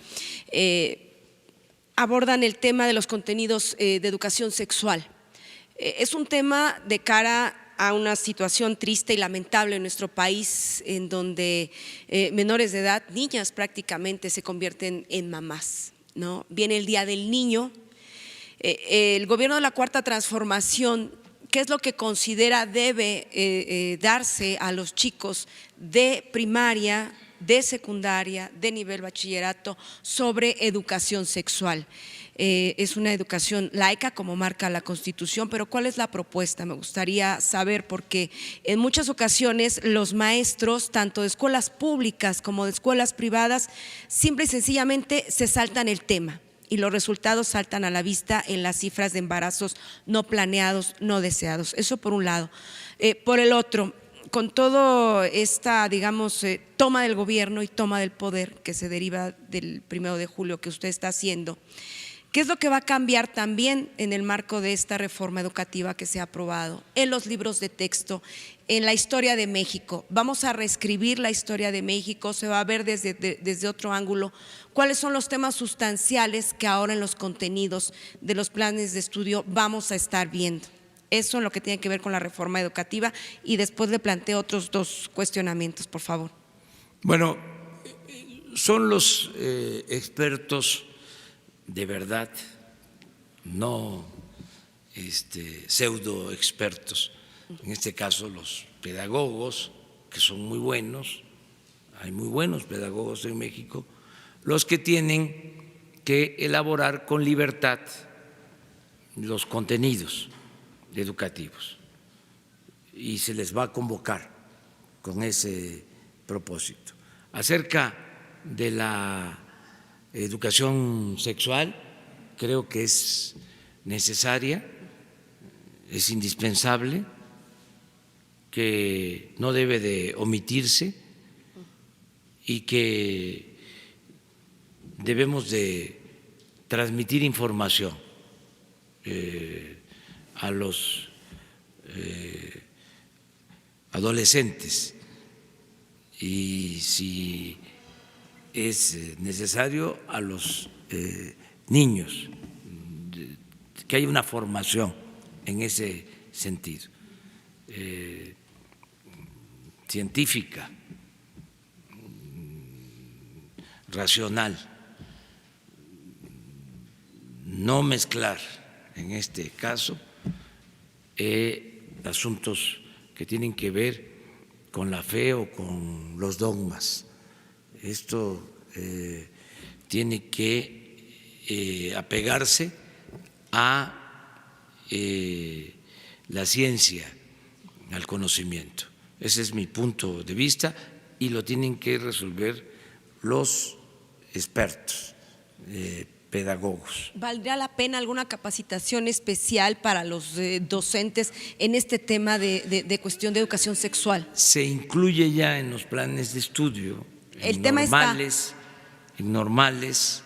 abordan el tema de los contenidos de educación sexual. Es un tema de cara a una situación triste y lamentable en nuestro país, en donde menores de edad, niñas prácticamente, se convierten en mamás, ¿no? Viene el Día del Niño. El gobierno de la Cuarta Transformación, ¿qué es lo que considera debe darse a los chicos de primaria, de secundaria, de nivel bachillerato sobre educación sexual? Es una educación laica como marca la Constitución, pero ¿cuál es la propuesta? Me gustaría saber, porque en muchas ocasiones los maestros, tanto de escuelas públicas como de escuelas privadas, simple y sencillamente se saltan el tema y los resultados saltan a la vista en las cifras de embarazos no planeados, no deseados. Eso por un lado. Por el otro, con toda esta, digamos, toma del gobierno y toma del poder que se deriva del 1 de julio que usted está haciendo, ¿qué es lo que va a cambiar también en el marco de esta reforma educativa que se ha aprobado? En los libros de texto, en la historia de México. Vamos a reescribir la historia de México, se va a ver desde otro ángulo. ¿Cuáles son los temas sustanciales que ahora en los contenidos de los planes de estudio vamos a estar viendo? Eso es lo que tiene que ver con la reforma educativa, y después le planteo otros dos cuestionamientos, por favor. Bueno, son los expertos de verdad, no pseudo expertos, en este caso los pedagogos, que son muy buenos, hay muy buenos pedagogos en México, los que tienen que elaborar con libertad los contenidos educativos, y se les va a convocar con ese propósito. Acerca de la educación sexual, creo que es necesaria, es indispensable, que no debe de omitirse y que debemos de transmitir información a los adolescentes, y si es necesario a los niños, que haya una formación en ese sentido, científica, racional, no mezclar en este caso asuntos que tienen que ver con la fe o con los dogmas. Esto tiene que apegarse a la ciencia, al conocimiento. Ese es mi punto de vista, y lo tienen que resolver los expertos, pedagogos. ¿Valdría la pena alguna capacitación especial para los docentes en este tema de cuestión de educación sexual? Se incluye ya en los planes de estudio, El tema normales, en normales,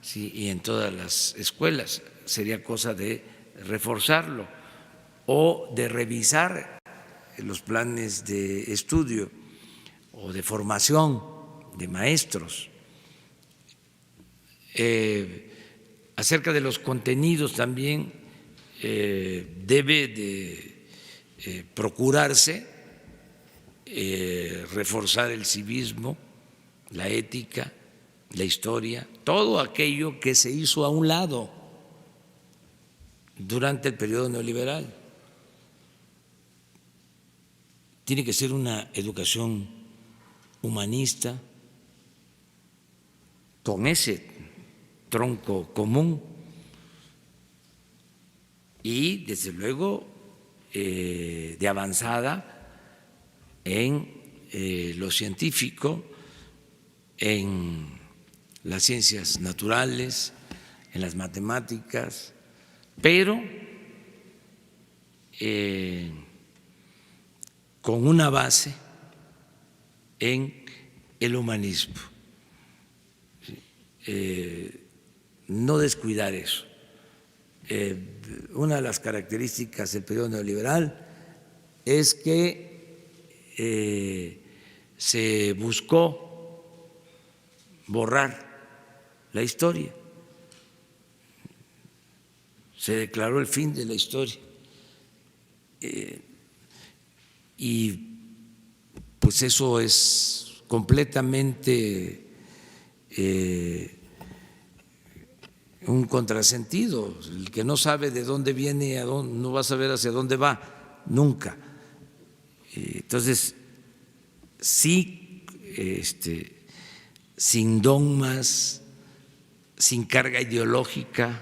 sí, y en todas las escuelas. Sería cosa de reforzarlo o de revisar los planes de estudio o de formación de maestros. Acerca de los contenidos también debe de procurarse reforzar el civismo, la ética, la historia, todo aquello que se hizo a un lado durante el periodo neoliberal. Tiene que ser una educación humanista con ese tronco común y, desde luego, de avanzada en lo científico, en las ciencias naturales, en las matemáticas, pero con una base en el humanismo. No descuidar eso. Una de las características del periodo neoliberal es que se buscó borrar la historia, se declaró el fin de la historia. Y pues eso es completamente un contrasentido. El que no sabe de dónde viene, no va a saber hacia dónde va, nunca. Entonces, sí, sin dogmas, sin carga ideológica,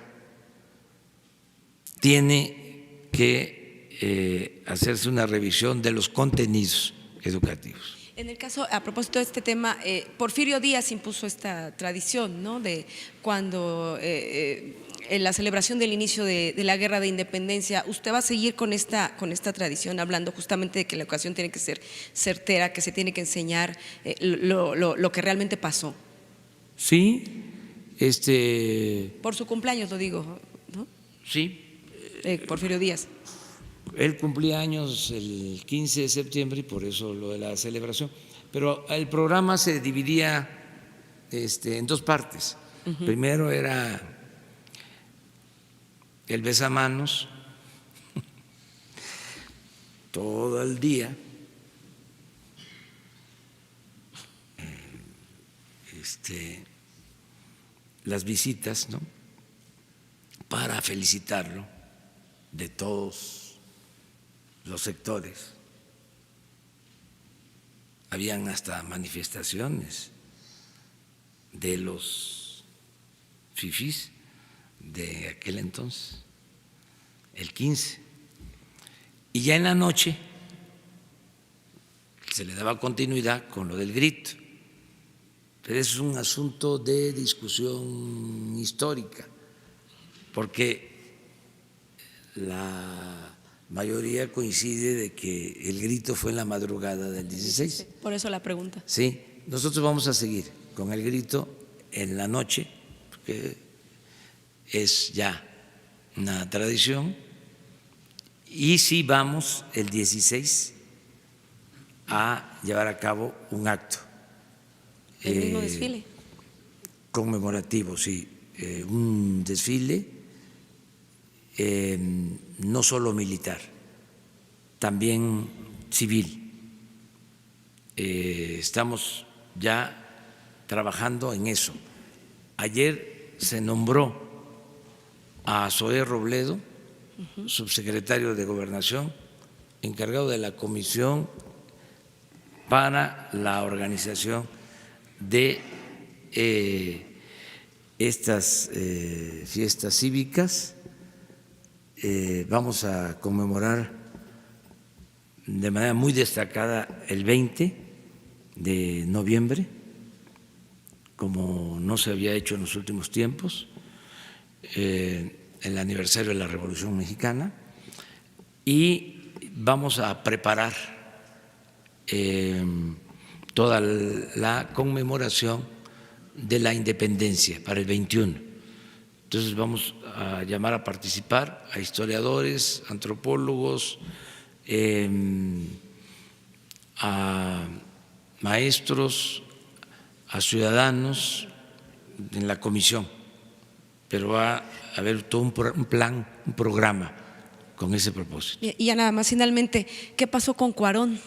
tiene que hacerse una revisión de los contenidos educativos. En el caso, a propósito de este tema, Porfirio Díaz impuso esta tradición, ¿no?, de cuando en la celebración del inicio de la Guerra de Independencia. ¿Usted va a seguir con esta tradición, hablando justamente de que la educación tiene que ser certera, que se tiene que enseñar lo que realmente pasó? Sí, Por su cumpleaños lo digo, ¿no? Sí. Porfirio Díaz. Él cumplía años el 15 de septiembre y por eso lo de la celebración. Pero el programa se dividía en dos partes. Primero era el besamanos todo el día, las visitas, ¿no?, para felicitarlo de todos los sectores. Habían hasta manifestaciones de los fifís de aquel entonces, el 15. Y ya en la noche se le daba continuidad con lo del grito. Pero es un asunto de discusión histórica, porque la mayoría coincide de que el grito fue en la madrugada del 16. Por eso la pregunta. Sí, nosotros vamos a seguir con el grito en la noche, porque es ya una tradición, y sí vamos el 16 a llevar a cabo un acto. ¿El mismo desfile? Conmemorativo, sí, un desfile no solo militar, también civil. Estamos ya trabajando en eso. Ayer se nombró a Zoé Robledo, subsecretario de Gobernación, encargado de la Comisión para la organización de estas fiestas cívicas. Vamos a conmemorar de manera muy destacada el 20 de noviembre, como no se había hecho en los últimos tiempos, el aniversario de la Revolución Mexicana, y vamos a preparar toda la conmemoración de la independencia para el 21. Entonces vamos a llamar a participar a historiadores, antropólogos, a maestros, a ciudadanos en la comisión, pero va a haber todo un plan, un programa con ese propósito. Y ya nada más, finalmente, ¿qué pasó con Cuarón?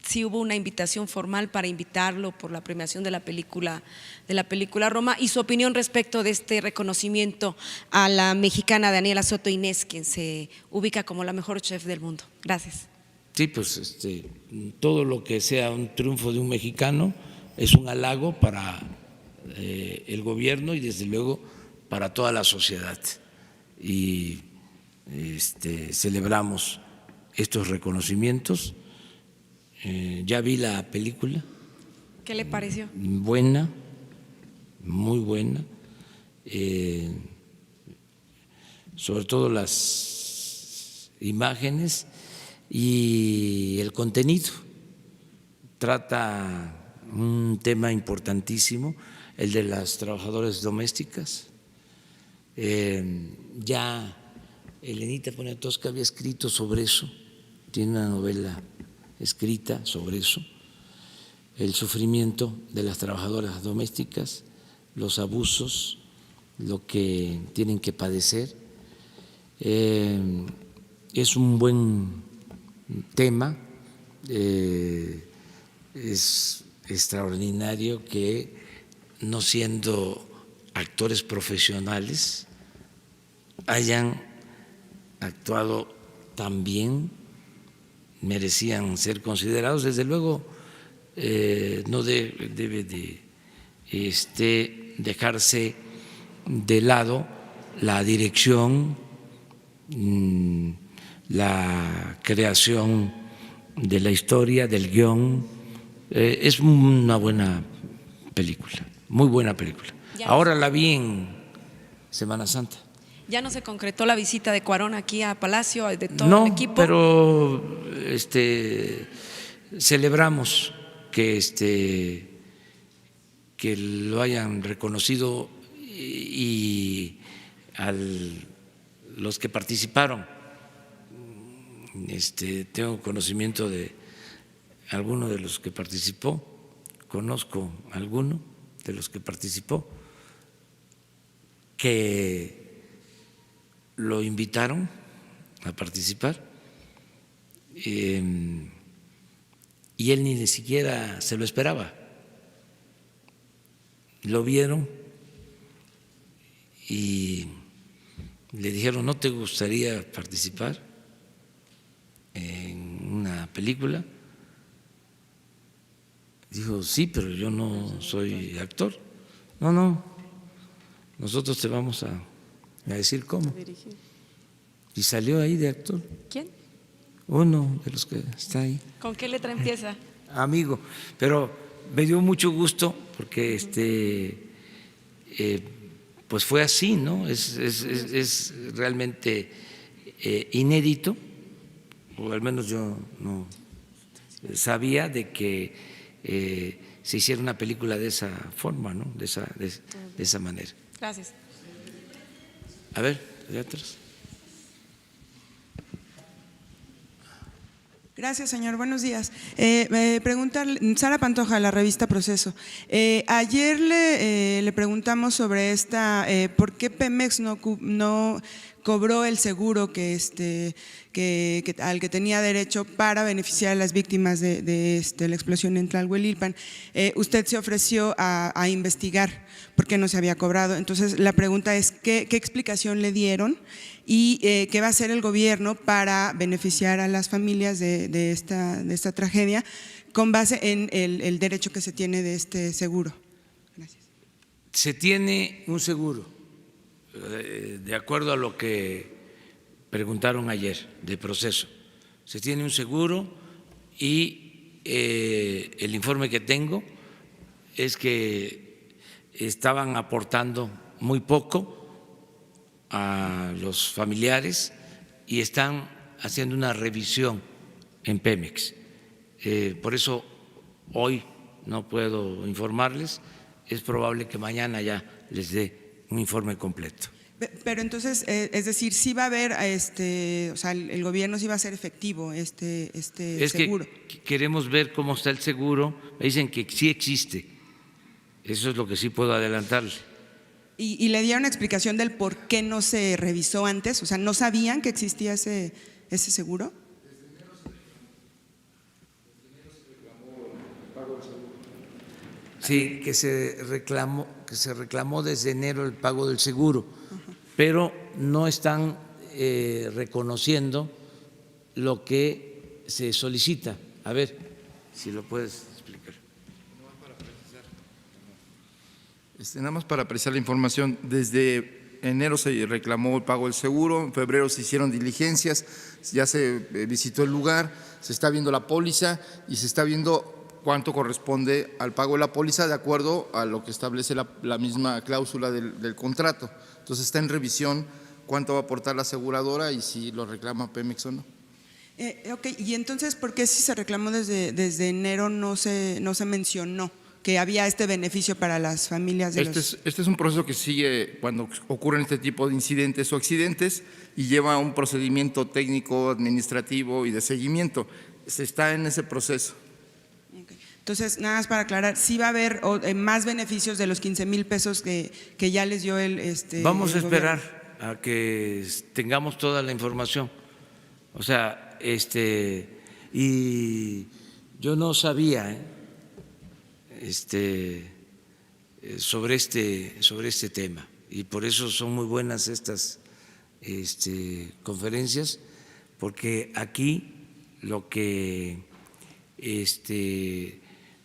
Sí hubo una invitación formal para invitarlo por la premiación de la película Roma, y su opinión respecto de este reconocimiento a la mexicana Daniela Soto Inés, quien se ubica como la mejor chef del mundo. Gracias. Sí, pues todo lo que sea un triunfo de un mexicano es un halago para el gobierno y desde luego para toda la sociedad. Y celebramos estos reconocimientos. Ya vi la película. ¿Qué le pareció? Buena, muy buena, sobre todo las imágenes y el contenido. Trata un tema importantísimo, el de las trabajadoras domésticas. Ya Elenita Poniatowska había escrito sobre eso, tiene una novela escrita sobre eso, el sufrimiento de las trabajadoras domésticas, los abusos, lo que tienen que padecer. Es un buen tema, es extraordinario que, no siendo actores profesionales, hayan actuado tan bien, merecían ser considerados. Desde luego, no debe de dejarse de lado la dirección, la creación de la historia, del guión. Es una buena película, muy buena película. Ahora la vi en Semana Santa. ¿Ya no se concretó la visita de Cuarón aquí a Palacio, de todo el equipo? No, pero celebramos que lo hayan reconocido, y a los que participaron, tengo conocimiento de alguno de los que participó, conozco a alguno de los que participó, que lo invitaron a participar, y él ni siquiera se lo esperaba. Lo vieron y le dijeron: ¿no te gustaría participar en una película? Dijo: sí, pero yo no soy actor. No, nosotros te vamos a decir cómo. Y salió ahí de actor. ¿Quién? Uno de los que está ahí. ¿Con qué letra empieza? Amigo, pero me dio mucho gusto porque pues fue así, ¿no? Es realmente inédito, o al menos yo no sabía de que se hiciera una película de esa forma, ¿no? De esa manera. Gracias. A ver, allá atrás. Gracias, señor. Buenos días. Preguntarle, Sara Pantoja, la revista Proceso. Ayer le preguntamos sobre ¿por qué Pemex no cobró el seguro al que tenía derecho para beneficiar a las víctimas de la explosión en Tlalhuelilpan? Usted se ofreció a investigar por qué no se había cobrado. Entonces, la pregunta es, ¿qué explicación le dieron? ¿Y qué va a hacer el gobierno para beneficiar a las familias de esta tragedia con base en el derecho que se tiene de este seguro? Gracias. Se tiene un seguro, de acuerdo a lo que preguntaron ayer de Proceso. Se tiene un seguro y el informe que tengo es que estaban aportando muy poco a los familiares y están haciendo una revisión en Pemex. Por eso hoy no puedo informarles, es probable que mañana ya les dé un informe completo. Pero entonces, es decir, sí va a haber, o sea, el gobierno sí va a ser efectivo este seguro. Que queremos ver cómo está el seguro, me dicen que sí existe, eso es lo que sí puedo adelantarle. ¿Y le dieron explicación del por qué no se revisó antes? O sea, ¿no sabían que existía ese seguro? Sí, que se reclamó desde enero el pago del seguro, pero no están reconociendo lo que se solicita. A ver, si lo puedes explicar. Nada más para precisar la información, desde enero se reclamó el pago del seguro, en febrero se hicieron diligencias, ya se visitó el lugar, se está viendo la póliza y se está viendo cuánto corresponde al pago de la póliza de acuerdo a lo que establece la misma cláusula del contrato. Entonces está en revisión cuánto va a aportar la aseguradora y si lo reclama Pemex o no. Ok, y entonces, ¿por qué si se reclamó desde enero no se mencionó que había este beneficio para las familias de Este es un proceso que sigue cuando ocurren este tipo de incidentes o accidentes y lleva un procedimiento técnico, administrativo y de seguimiento. se está en ese proceso. Entonces, nada más para aclarar, ¿sí va a haber más beneficios de los 15,000 pesos que ya les dio el Vamos a el gobierno? esperar a que tengamos toda la información. O sea, y yo no sabía sobre este tema, y por eso son muy buenas estas conferencias, porque aquí lo que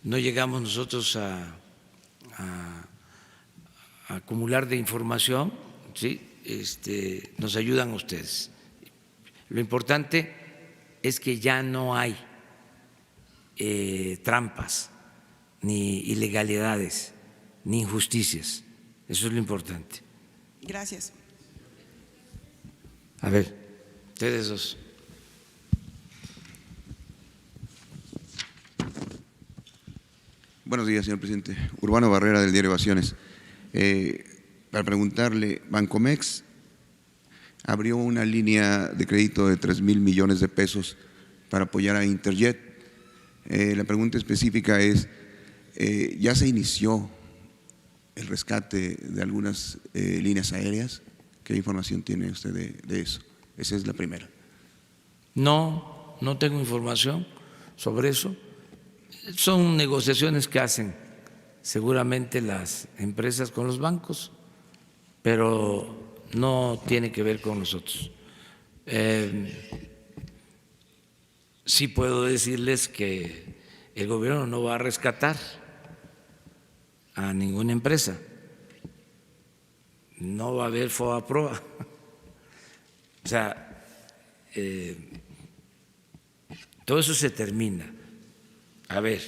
no llegamos nosotros a acumular de información, ¿sí? Nos ayudan ustedes. Lo importante es que ya no hay trampas, ni ilegalidades, ni injusticias. Eso es lo importante. Gracias. A ver, ustedes dos. Buenos días, señor presidente. Urbano Barrera, del diario Ovaciones. Para preguntarle, Bancomex abrió una línea de crédito de 3,000 millones de pesos para apoyar a Interjet. La pregunta específica es, ¿ya se inició el rescate de algunas líneas aéreas? ¿Qué información tiene usted de eso? Esa es la primera. No tengo información sobre eso. Son negociaciones que hacen seguramente las empresas con los bancos, pero no tiene que ver con nosotros. Sí puedo decirles que el gobierno no va a rescatar a ninguna empresa, no va a haber FOBAPROA. O sea, todo eso se termina. A ver,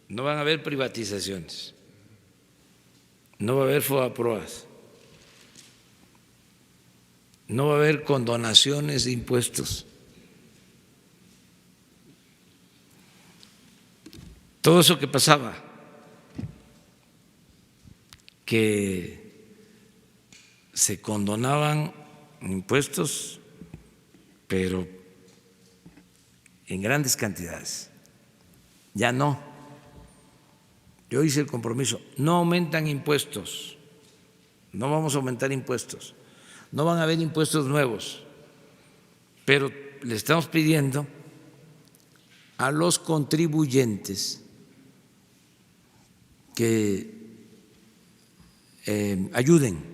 no van a haber privatizaciones, no va a haber FOBAPROAs, no va a haber condonaciones de impuestos. Todo eso que pasaba, que se condonaban impuestos, pero en grandes cantidades. Ya no. Yo hice el compromiso, no aumentan impuestos, no vamos a aumentar impuestos, no van a haber impuestos nuevos, pero le estamos pidiendo a los contribuyentes que ayuden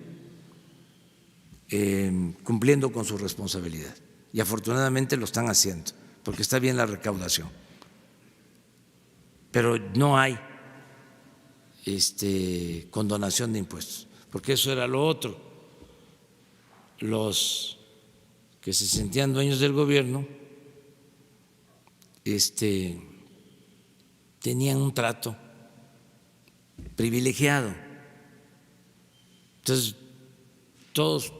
cumpliendo con su responsabilidad, y afortunadamente lo están haciendo, porque está bien la recaudación. Pero no hay condonación de impuestos, porque eso era lo otro. Los que se sentían dueños del gobierno tenían un trato privilegiado. Entonces, todos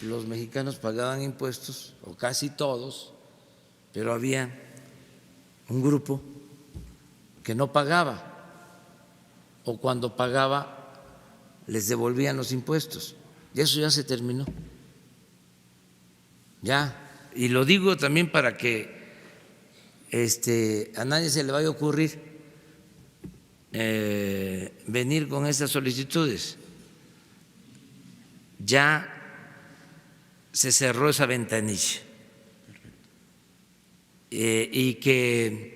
los mexicanos pagaban impuestos, o casi todos, pero había un grupo que no pagaba, o cuando pagaba les devolvían los impuestos, y eso ya se terminó. Ya, y lo digo también para que a nadie se le vaya a ocurrir venir con estas solicitudes. Ya se cerró esa ventanilla, y que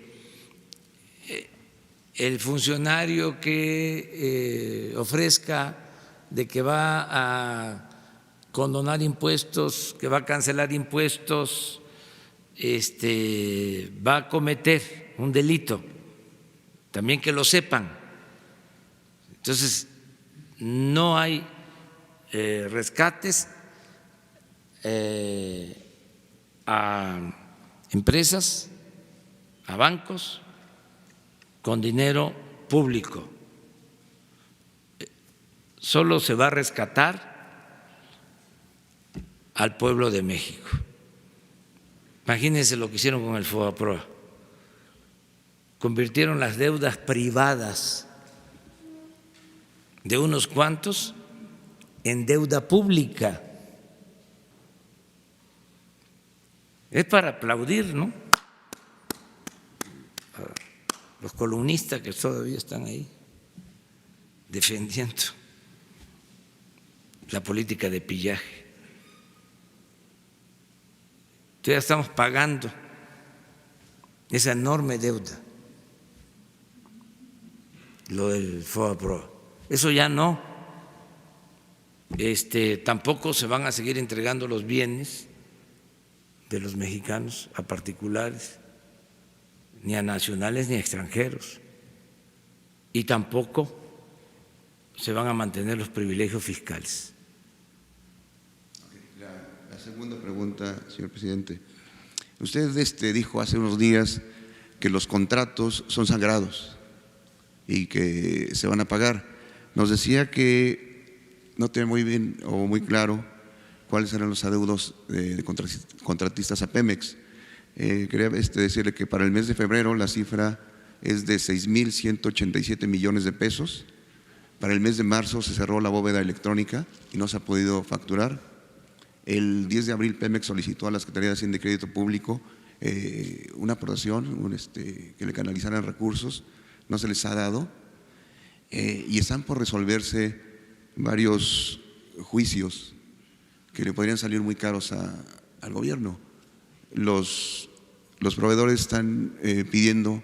el funcionario que ofrezca de que va a condonar impuestos, que va a cancelar impuestos, va a cometer un delito, también que lo sepan. Entonces, no hay rescates a empresas, a bancos, con dinero público. Solo se va a rescatar al pueblo de México. Imagínense lo que hicieron con el FOBAPROA. Convirtieron las deudas privadas de unos cuantos en deuda pública. Es para aplaudir, ¿no? los columnistas que todavía están ahí defendiendo la política de pillaje. Entonces ya estamos pagando esa enorme deuda, lo del FOBAPROA. Eso ya no. Tampoco se van a seguir entregando los bienes de los mexicanos a particulares, ni a nacionales ni a extranjeros, y tampoco se van a mantener los privilegios fiscales. La segunda pregunta, señor presidente. Usted dijo hace unos días que los contratos son sagrados y que se van a pagar. Nos decía que no tiene muy bien o muy claro cuáles eran los adeudos de contratistas a Pemex. Quería decirle que para el mes de febrero la cifra es de 6.187 millones de pesos. Para el mes de marzo se cerró la bóveda electrónica y no se ha podido facturar. El 10 de abril Pemex solicitó a la Secretaría de Hacienda y Crédito Público una aportación, que le canalizaran recursos, no se les ha dado, y están por resolverse varios juicios que le podrían salir muy caros al gobierno. Los proveedores están pidiendo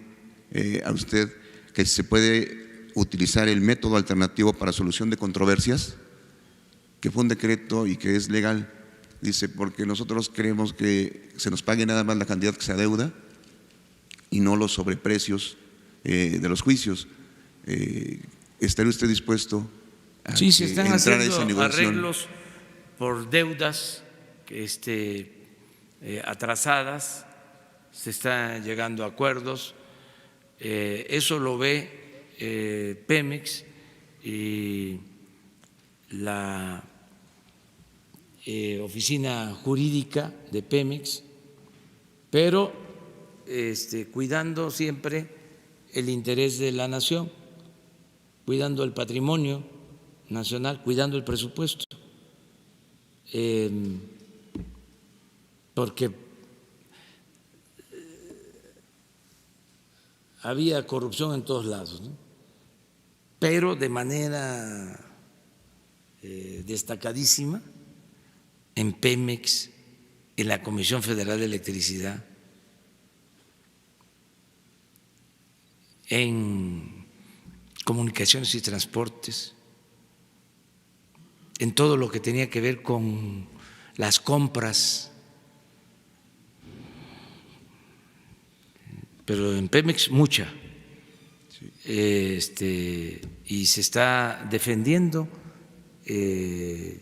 a usted que se puede utilizar el método alternativo para solución de controversias, que fue un decreto y que es legal. Dice, porque nosotros queremos que se nos pague nada más la cantidad que se adeuda y no los sobreprecios de los juicios. ¿Estaría usted dispuesto a sí, se están entrar a esa haciendo negociación? arreglos por deudas atrasadas, se están llegando a acuerdos, eso lo ve Pemex y la oficina jurídica de Pemex, pero cuidando siempre el interés de la nación, cuidando el patrimonio nacional, cuidando el presupuesto, porque había corrupción en todos lados, ¿no? Pero de manera destacadísima en Pemex, en la Comisión Federal de Electricidad, en Comunicaciones y Transportes, en todo lo que tenía que ver con las compras, pero en Pemex mucha, y se está defendiendo el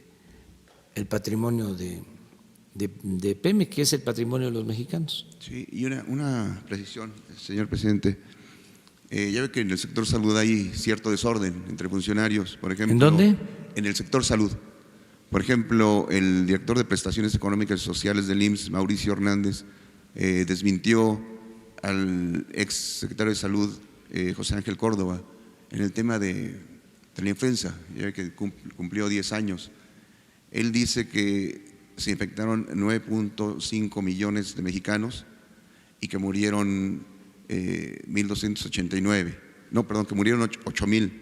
patrimonio de Pemex, que es el patrimonio de los mexicanos. Sí, y una precisión, señor presidente. Ya ve que en el sector salud hay cierto desorden entre funcionarios, por ejemplo. ¿En dónde? En el sector salud. Por ejemplo, el director de Prestaciones Económicas y Sociales del IMSS, Mauricio Hernández, desmintió al ex secretario de Salud, José Ángel Córdoba, en el tema de la influenza, ya ve que cumplió 10 años. Él dice que se infectaron 9.5 millones de mexicanos y que murieron 1.289, no, perdón, que murieron 8,000,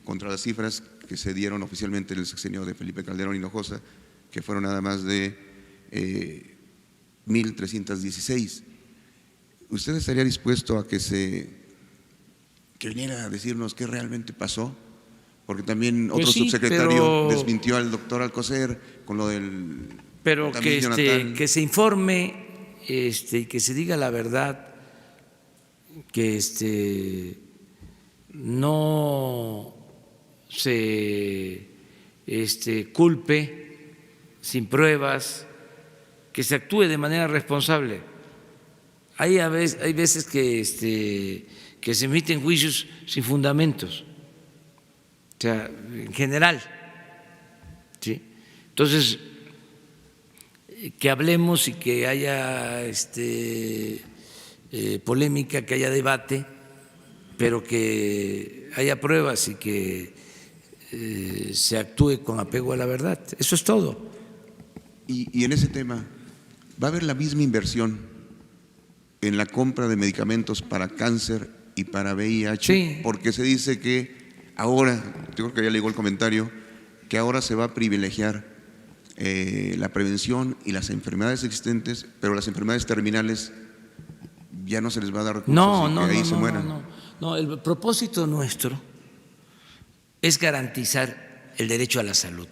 contra las cifras que se dieron oficialmente en el sexenio de Felipe Calderón Hinojosa, que fueron nada más de 1.316. ¿Usted estaría dispuesto a que viniera a decirnos qué realmente pasó? Porque también Pues otro sí, subsecretario desmintió al doctor Alcocer con lo del… Pero también Jonathan. que se informe y que se diga la verdad, que no se culpe sin pruebas, que se actúe de manera responsable. Hay veces que se emiten juicios sin fundamentos, o sea, en general, ¿sí? Entonces, que hablemos y que haya polémica, que haya debate, pero que haya pruebas y que se actúe con apego a la verdad. Eso es todo. Y en ese tema, ¿va a haber la misma inversión en la compra de medicamentos para cáncer y para VIH, Sí. porque se dice que ahora, yo creo que ya le llegó el comentario, que ahora se va a privilegiar la prevención y las enfermedades existentes, pero las enfermedades terminales ya no se les va a dar recursos y que ahí se mueran. No, el propósito nuestro es garantizar el derecho a la salud.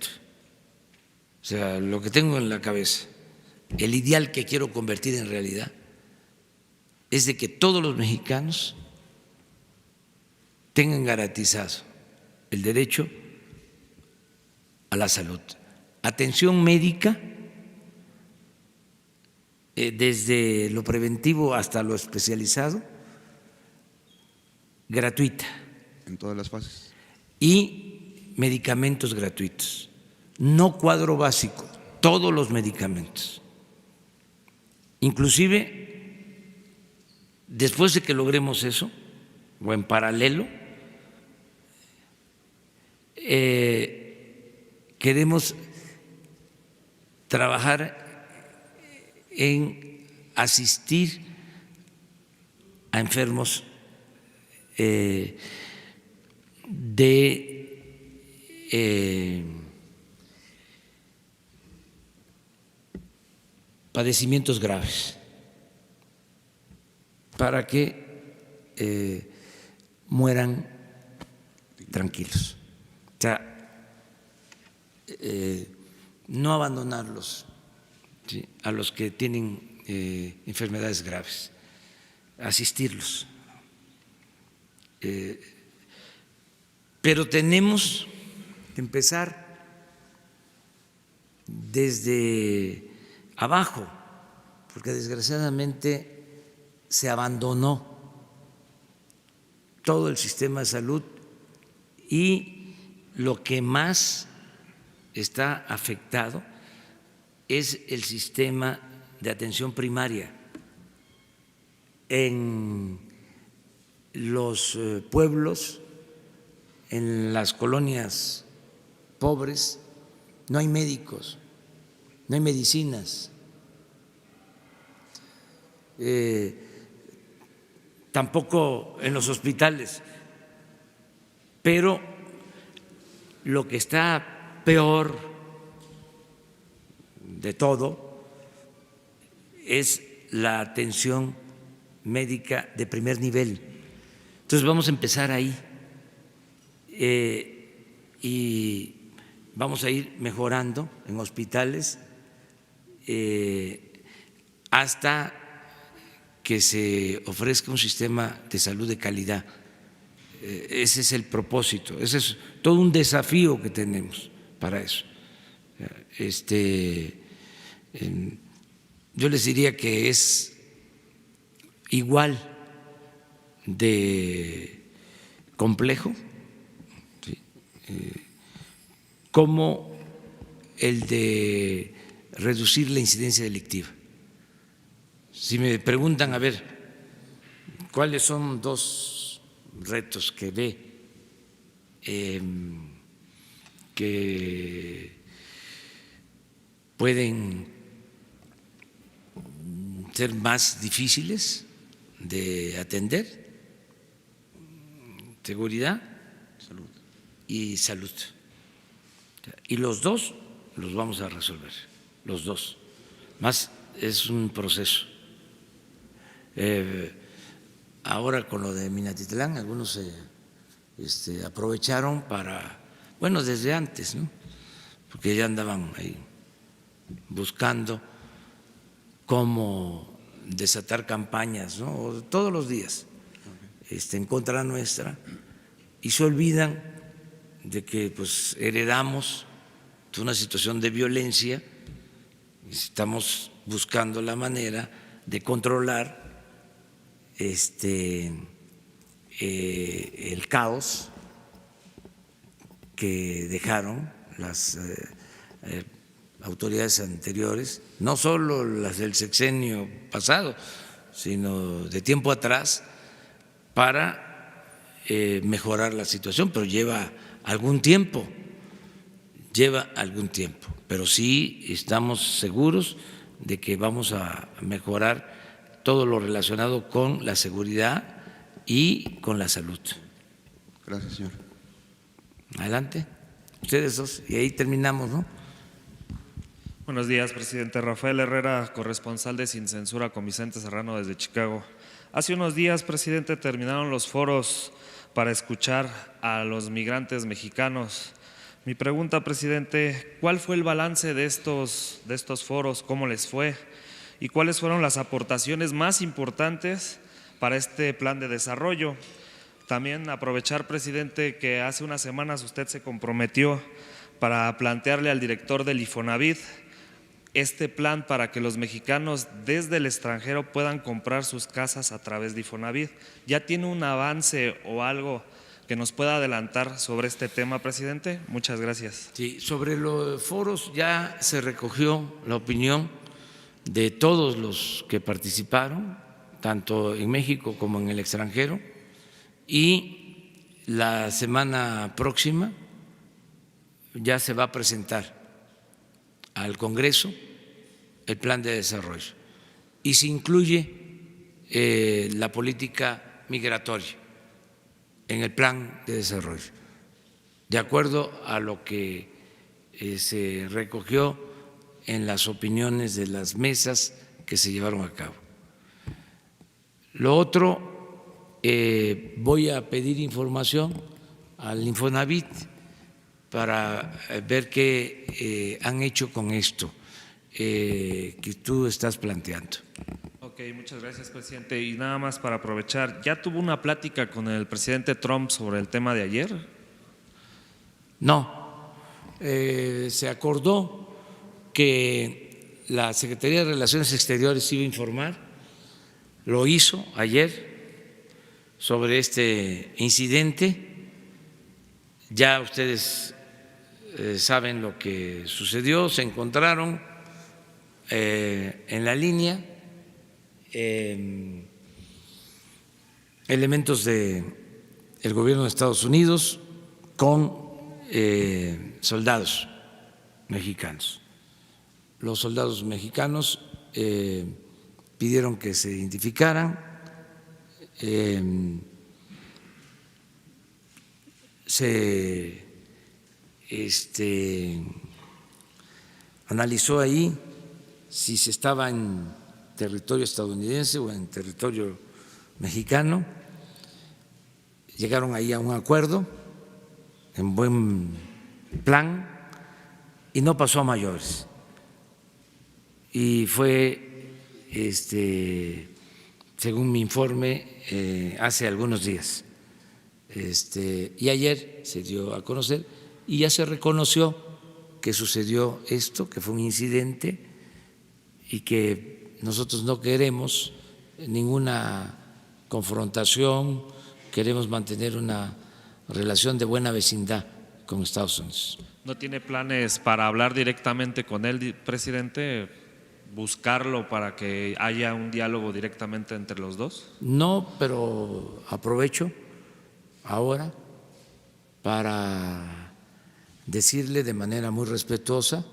O sea, lo que tengo en la cabeza, el ideal que quiero convertir en realidad, es de que todos los mexicanos tengan garantizado el derecho a la salud, atención médica, desde lo preventivo hasta lo especializado, gratuita. En todas las fases. Y medicamentos gratuitos, no cuadro básico, todos los medicamentos. Inclusive, después de que logremos eso, o en paralelo, queremos trabajar en asistir a enfermos de padecimientos graves para que mueran tranquilos. O sea, no abandonarlos, ¿sí?, a los que tienen enfermedades graves, asistirlos. Pero tenemos que empezar desde abajo, porque desgraciadamente se abandonó todo el sistema de salud y lo que más está afectado es el sistema de atención primaria. En los pueblos, en las colonias pobres, no hay médicos, no hay medicinas, tampoco en los hospitales. Pero lo que está peor de todo es la atención médica de primer nivel. Entonces vamos a empezar ahí y vamos a ir mejorando en hospitales hasta que se ofrezca un sistema de salud de calidad. Ese es el propósito, ese es todo un desafío que tenemos para eso. Yo les diría que es igual de complejo, ¿sí?, como el de reducir la incidencia delictiva. Si me preguntan, a ver, ¿cuáles son dos retos que ve que pueden ser más difíciles de atender? Seguridad y salud. Y los dos los vamos a resolver, los dos. Más es un proceso. Ahora con lo de Minatitlán, algunos se aprovecharon para, bueno, desde antes, ¿no?, porque ya andaban ahí buscando cómo desatar campañas, ¿no?, todos los días en contra nuestra, y se olvidan de que pues heredamos una situación de violencia y estamos buscando la manera de controlar el caos que dejaron las autoridades anteriores, no solo las del sexenio pasado, sino de tiempo atrás, para mejorar la situación, pero lleva algún tiempo, pero sí estamos seguros de que vamos a mejorar todo lo relacionado con la seguridad y con la salud. Gracias, señor. Adelante, ustedes dos, y ahí terminamos, ¿no? Buenos días, presidente. Rafael Herrera, corresponsal de Sin Censura con Vicente Serrano desde Chicago. Hace unos días, presidente, terminaron los foros para escuchar a los migrantes mexicanos. Mi pregunta, presidente, ¿cuál fue el balance de estos foros? ¿Cómo les fue? ¿Y cuáles fueron las aportaciones más importantes para este plan de desarrollo? También aprovechar, presidente, que hace unas semanas usted se comprometió para plantearle al director del Infonavit este plan para que los mexicanos desde el extranjero puedan comprar sus casas a través de Infonavit. ¿Ya tiene un avance o algo que nos pueda adelantar sobre este tema, presidente? Muchas gracias. Sí, sobre los foros ya se recogió la opinión de todos los que participaron, tanto en México como en el extranjero, y la semana próxima ya se va a presentar al Congreso el plan de desarrollo y se incluye la política migratoria en el plan de desarrollo, de acuerdo a lo que se recogió en las opiniones de las mesas que se llevaron a cabo. Lo otro, voy a pedir información al Infonavit para ver qué han hecho con esto que tú estás planteando. Ok, muchas gracias, presidente. Y nada más para aprovechar, ¿ya tuvo una plática con el presidente Trump sobre el tema de ayer? No, se acordó que la Secretaría de Relaciones Exteriores iba a informar, lo hizo ayer sobre este incidente. Ya ustedes saben lo que sucedió, se encontraron en la línea elementos del gobierno de Estados Unidos con soldados mexicanos. Los soldados mexicanos pidieron que se identificaran, se analizó ahí si se estaba en territorio estadounidense o en territorio mexicano, llegaron ahí a un acuerdo en buen plan y no pasó a mayores. Y fue, según mi informe, hace algunos días. Y ayer se dio a conocer y ya se reconoció que sucedió esto, que fue un incidente y que nosotros no queremos ninguna confrontación, queremos mantener una relación de buena vecindad con Estados Unidos. ¿No tiene planes para hablar directamente con él, presidente? ¿Buscarlo para que haya un diálogo directamente entre los dos? No, pero aprovecho ahora para decirle de manera muy respetuosa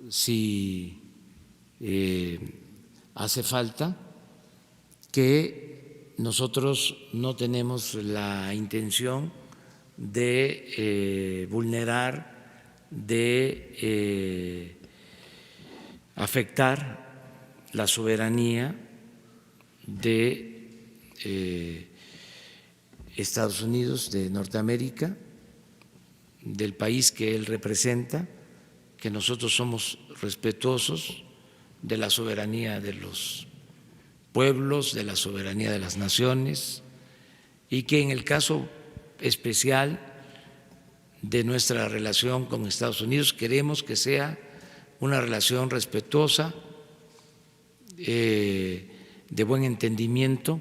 si hace falta, que nosotros no tenemos la intención de vulnerar, de afectar la soberanía de Estados Unidos, de Norteamérica, del país que él representa, que nosotros somos respetuosos de la soberanía de los pueblos, de la soberanía de las naciones, y que en el caso especial de nuestra relación con Estados Unidos queremos que sea una relación respetuosa, de buen entendimiento,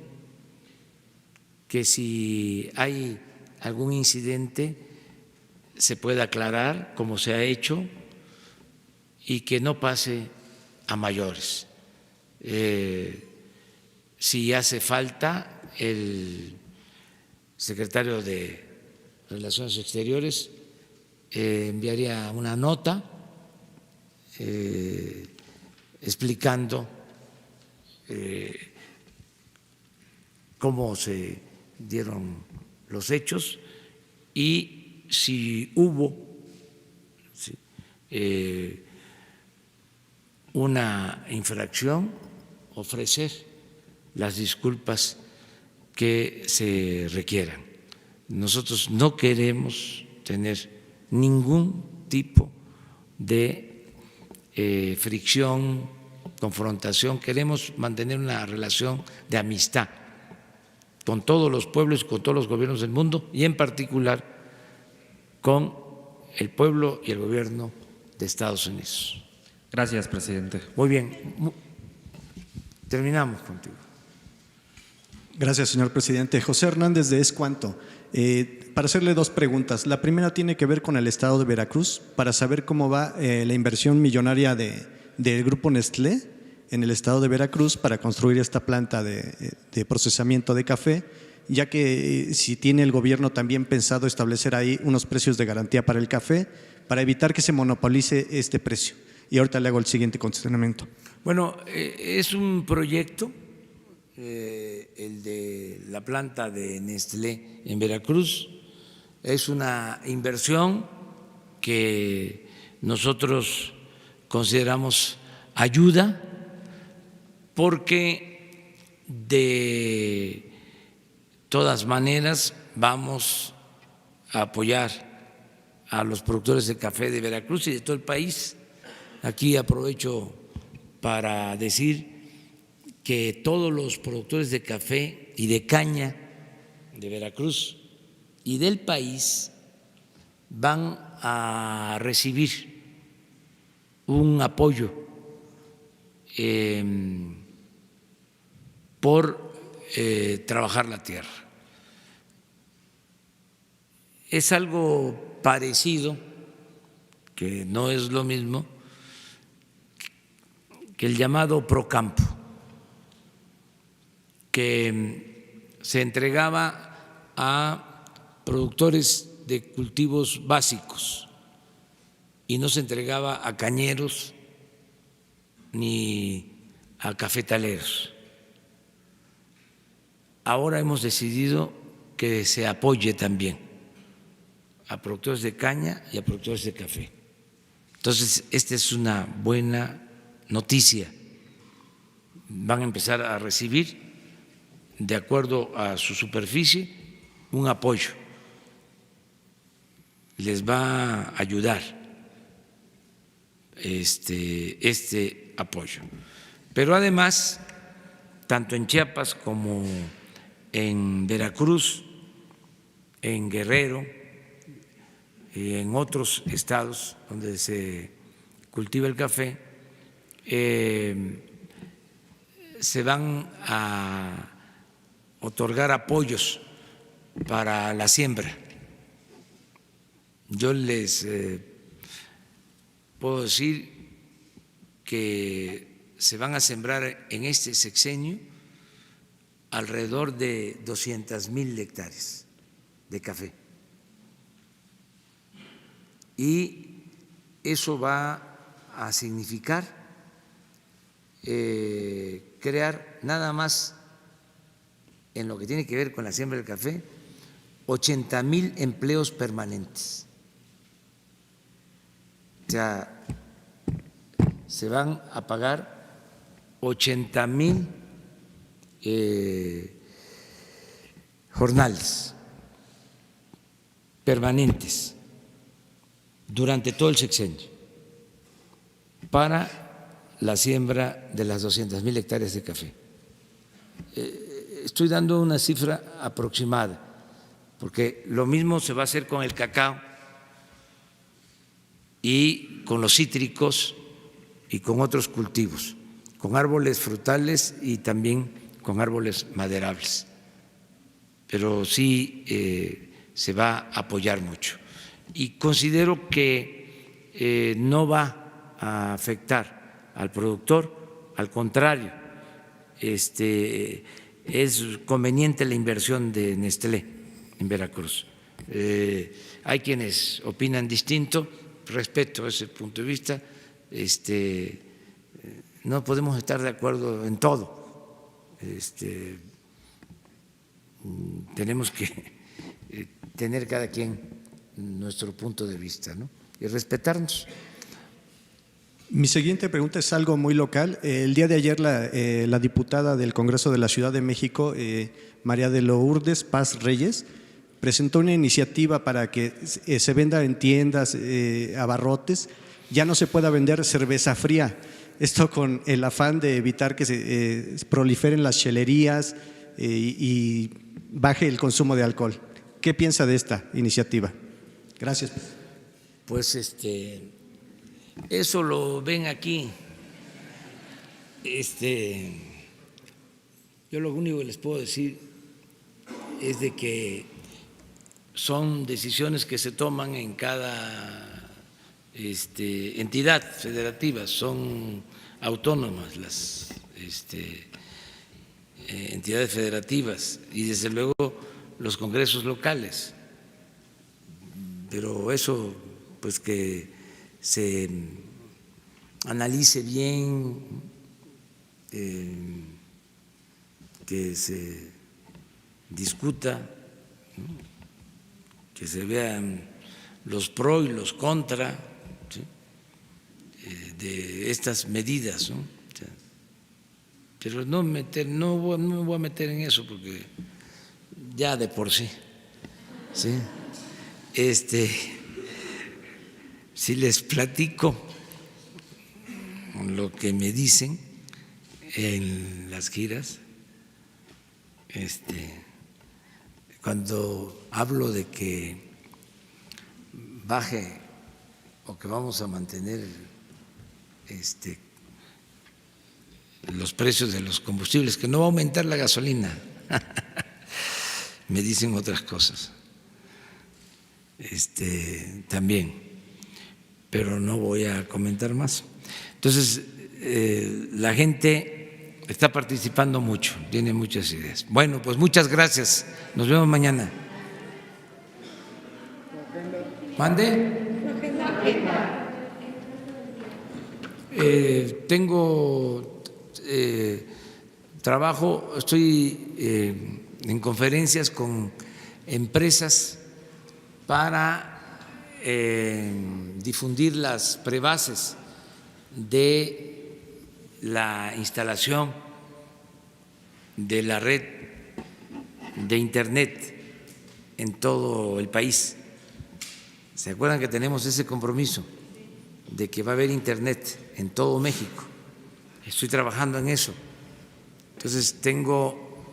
que si hay algún incidente se pueda aclarar como se ha hecho y que no pase a mayores. Si hace falta, el secretario de Relaciones Exteriores enviaría una nota cómo se dieron los hechos y si hubo una infracción, ofrecer las disculpas que se requieran. Nosotros no queremos tener ningún tipo de fricción, confrontación, queremos mantener una relación de amistad con todos los pueblos y con todos los gobiernos del mundo y en particular con el pueblo y el gobierno de Estados Unidos. Gracias, presidente. Muy bien, terminamos contigo. Gracias, señor presidente. José Hernández de Es Cuanto. Para hacerle dos preguntas. La primera tiene que ver con el estado de Veracruz, para saber cómo va la inversión millonaria del grupo Nestlé en el estado de Veracruz para construir esta planta de procesamiento de café, ya que si tiene el gobierno también pensado establecer ahí unos precios de garantía para el café, para evitar que se monopolice este precio. Y ahorita le hago el siguiente cuestionamiento. Bueno, es un proyecto, el de la planta de Nestlé en Veracruz, es una inversión que nosotros consideramos ayuda porque de todas maneras vamos a apoyar a los productores de café de Veracruz y de todo el país. Aquí aprovecho para decir que todos los productores de café y de caña de Veracruz y del país van a recibir un apoyo por trabajar la tierra. Es algo parecido, que no es lo mismo, que el llamado Procampo, que se entregaba a productores de cultivos básicos y no se entregaba a cañeros ni a cafetaleros. Ahora hemos decidido que se apoye también a productores de caña y a productores de café. Entonces, esta es una buena noticia. Van a empezar a recibir, de acuerdo a su superficie, un apoyo. Les va a ayudar este apoyo. Pero además, tanto en Chiapas como en Veracruz, en Guerrero y en otros estados donde se cultiva el café, se van a otorgar apoyos para la siembra. Yo les puedo decir que se van a sembrar en este sexenio alrededor de 200,000 hectáreas de café. Y eso va a significar crear nada más en lo que tiene que ver con la siembra del café 80,000 empleos permanentes. O sea, se van a pagar 80,000 jornales permanentes durante todo el sexenio para la siembra de las 200,000 hectáreas de café. Estoy dando una cifra aproximada, porque lo mismo se va a hacer con el cacao y con los cítricos y con otros cultivos, con árboles frutales y también con árboles maderables. Pero sí se va a apoyar mucho. Y considero que no va a afectar al productor, al contrario, es conveniente la inversión de Nestlé en Veracruz. Hay quienes opinan distinto, respeto ese punto de vista, no podemos estar de acuerdo en todo, tenemos que tener cada quien nuestro punto de vista, ¿no? Y respetarnos. Mi siguiente pregunta es algo muy local. El día de ayer la diputada del Congreso de la Ciudad de México, María de Lourdes Paz Reyes, presentó una iniciativa para que se venda en tiendas, abarrotes, ya no se pueda vender cerveza fría. Esto con el afán de evitar que se proliferen las chelerías y baje el consumo de alcohol. ¿Qué piensa de esta iniciativa? Gracias. Pues eso lo ven aquí. Yo lo único que les puedo decir es de que son decisiones que se toman en cada entidad federativa, son autónomas las entidades federativas y desde luego los congresos locales. Pero eso, pues que se analice bien, que se discuta, ¿no? Que se vean los pro y los contra, ¿sí? De estas medidas, ¿no? O sea, pero no me voy a meter en eso porque ya de por sí, ¿sí? Si les platico lo que me dicen en las giras, cuando hablo de que baje o que vamos a mantener los precios de los combustibles, que no va a aumentar la gasolina, me dicen otras cosas. También, pero no voy a comentar más. Entonces, la gente está participando mucho, tiene muchas ideas. Bueno, pues muchas gracias. Nos vemos mañana. ¿Mande? Tengo trabajo, estoy en conferencias con empresas para difundir las prebases de la instalación de la red de Internet en todo el país. ¿Se acuerdan que tenemos ese compromiso de que va a haber Internet en todo México? Estoy trabajando en eso. Entonces tengo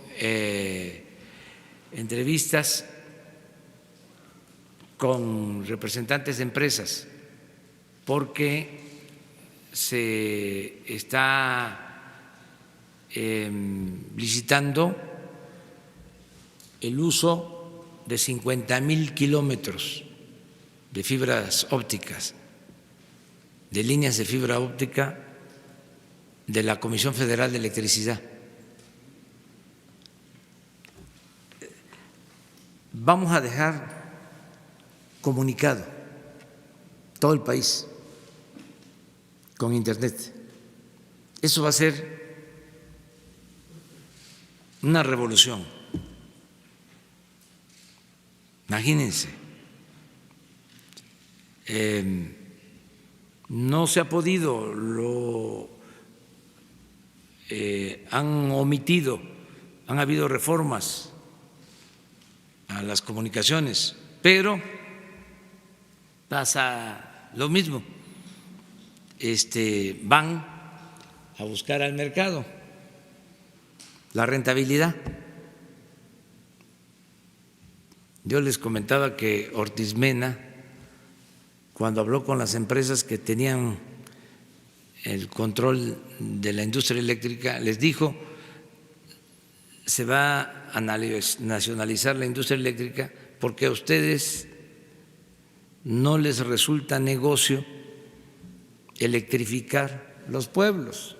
entrevistas con representantes de empresas porque se está licitando el uso de 50,000 kilómetros de fibras ópticas, de líneas de fibra óptica de la Comisión Federal de Electricidad. Vamos a dejar comunicado todo el país con Internet. Eso va a ser una revolución. Imagínense, no se ha podido, lo han omitido, han habido reformas a las comunicaciones, pero pasa lo mismo. Van a buscar al mercado la rentabilidad. Yo les comentaba que Ortiz Mena, cuando habló con las empresas que tenían el control de la industria eléctrica, les dijo: se va a nacionalizar la industria eléctrica porque a ustedes no les resulta negocio electrificar los pueblos,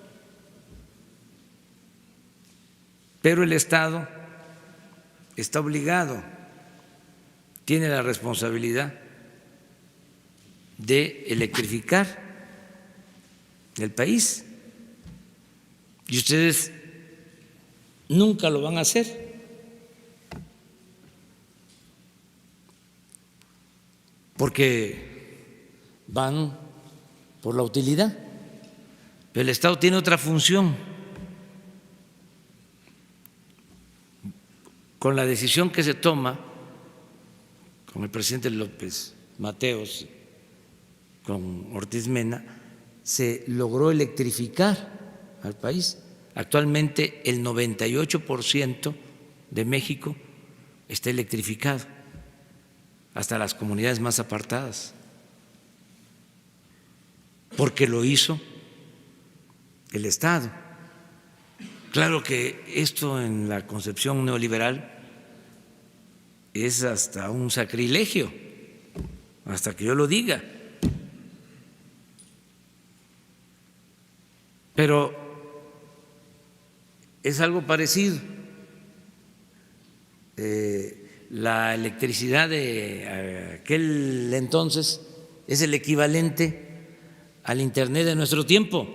pero el Estado está obligado, tiene la responsabilidad de electrificar el país y ustedes nunca lo van a hacer porque van por la utilidad. Pero el Estado tiene otra función. Con la decisión que se toma con el presidente López Mateos, con Ortiz Mena, se logró electrificar al país. Actualmente el 98% de México está electrificado, hasta las comunidades más apartadas, porque lo hizo el Estado. Claro que esto en la concepción neoliberal es hasta un sacrilegio, hasta que yo lo diga. Pero es algo parecido. La electricidad de aquel entonces es el equivalente al Internet de nuestro tiempo.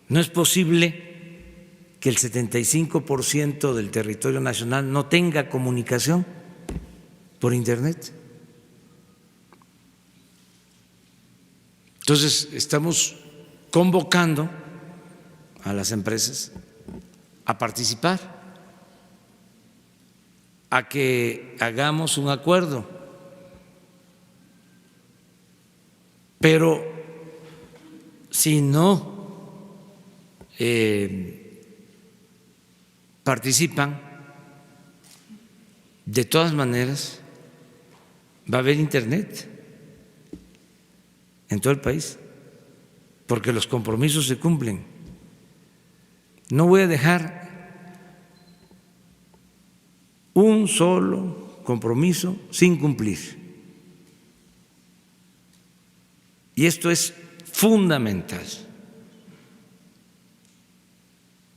No es posible que el 75% del territorio nacional no tenga comunicación por Internet. Entonces, estamos convocando a las empresas a participar, a que hagamos un acuerdo, pero si no participan, de todas maneras va a haber Internet en todo el país, porque los compromisos se cumplen. No voy a dejar un solo compromiso sin cumplir. Y esto es fundamental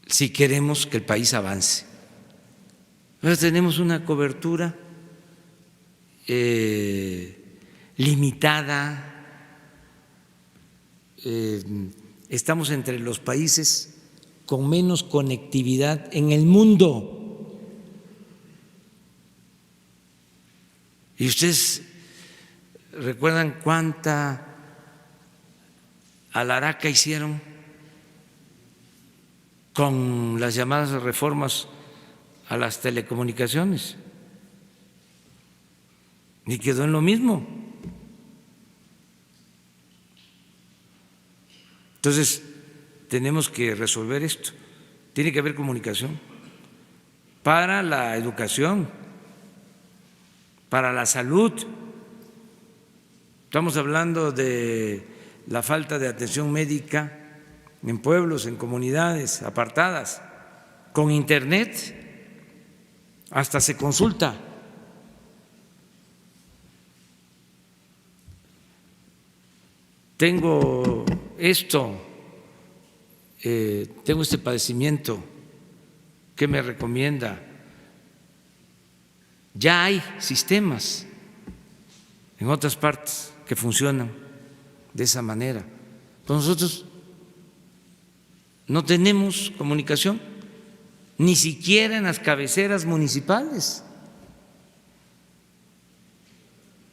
si queremos que el país avance. Ahora tenemos una cobertura limitada. Estamos entre los países con menos conectividad en el mundo. Y ustedes recuerdan cuánta alaraca hicieron con las llamadas reformas a las telecomunicaciones, y quedó en lo mismo. Entonces, tenemos que resolver esto. Tiene que haber comunicación para la educación, para la salud. Estamos hablando de la falta de atención médica en pueblos, en comunidades apartadas. Con Internet hasta se consulta. Tengo esto, tengo este padecimiento, ¿qué me recomienda? Ya hay sistemas en otras partes que funcionan de esa manera. Pero nosotros no tenemos comunicación, ni siquiera en las cabeceras municipales.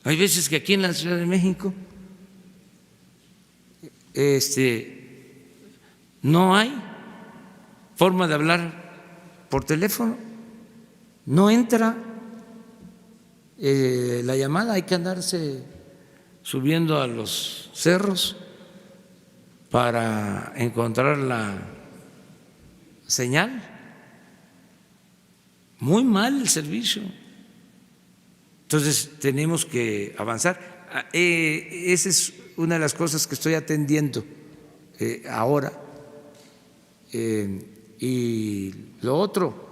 Hay veces que aquí en la Ciudad de México no hay forma de hablar por teléfono, no entra la llamada, hay que andarse subiendo a los cerros para encontrar la señal. Muy mal el servicio. Entonces tenemos que avanzar. Esa es una de las cosas que estoy atendiendo ahora. Y lo otro,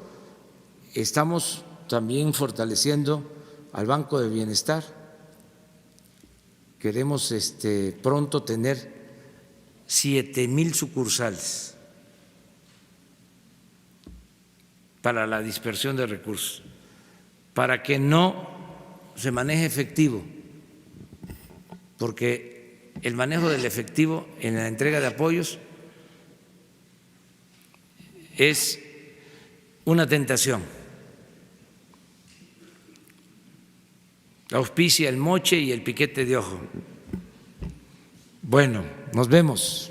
estamos también fortaleciendo al Banco de Bienestar. Queremos pronto tener 7,000 sucursales para la dispersión de recursos, para que no se maneje efectivo, porque el manejo del efectivo en la entrega de apoyos es una tentación. auspicia el moche y el piquete de ojo. Bueno, nos vemos.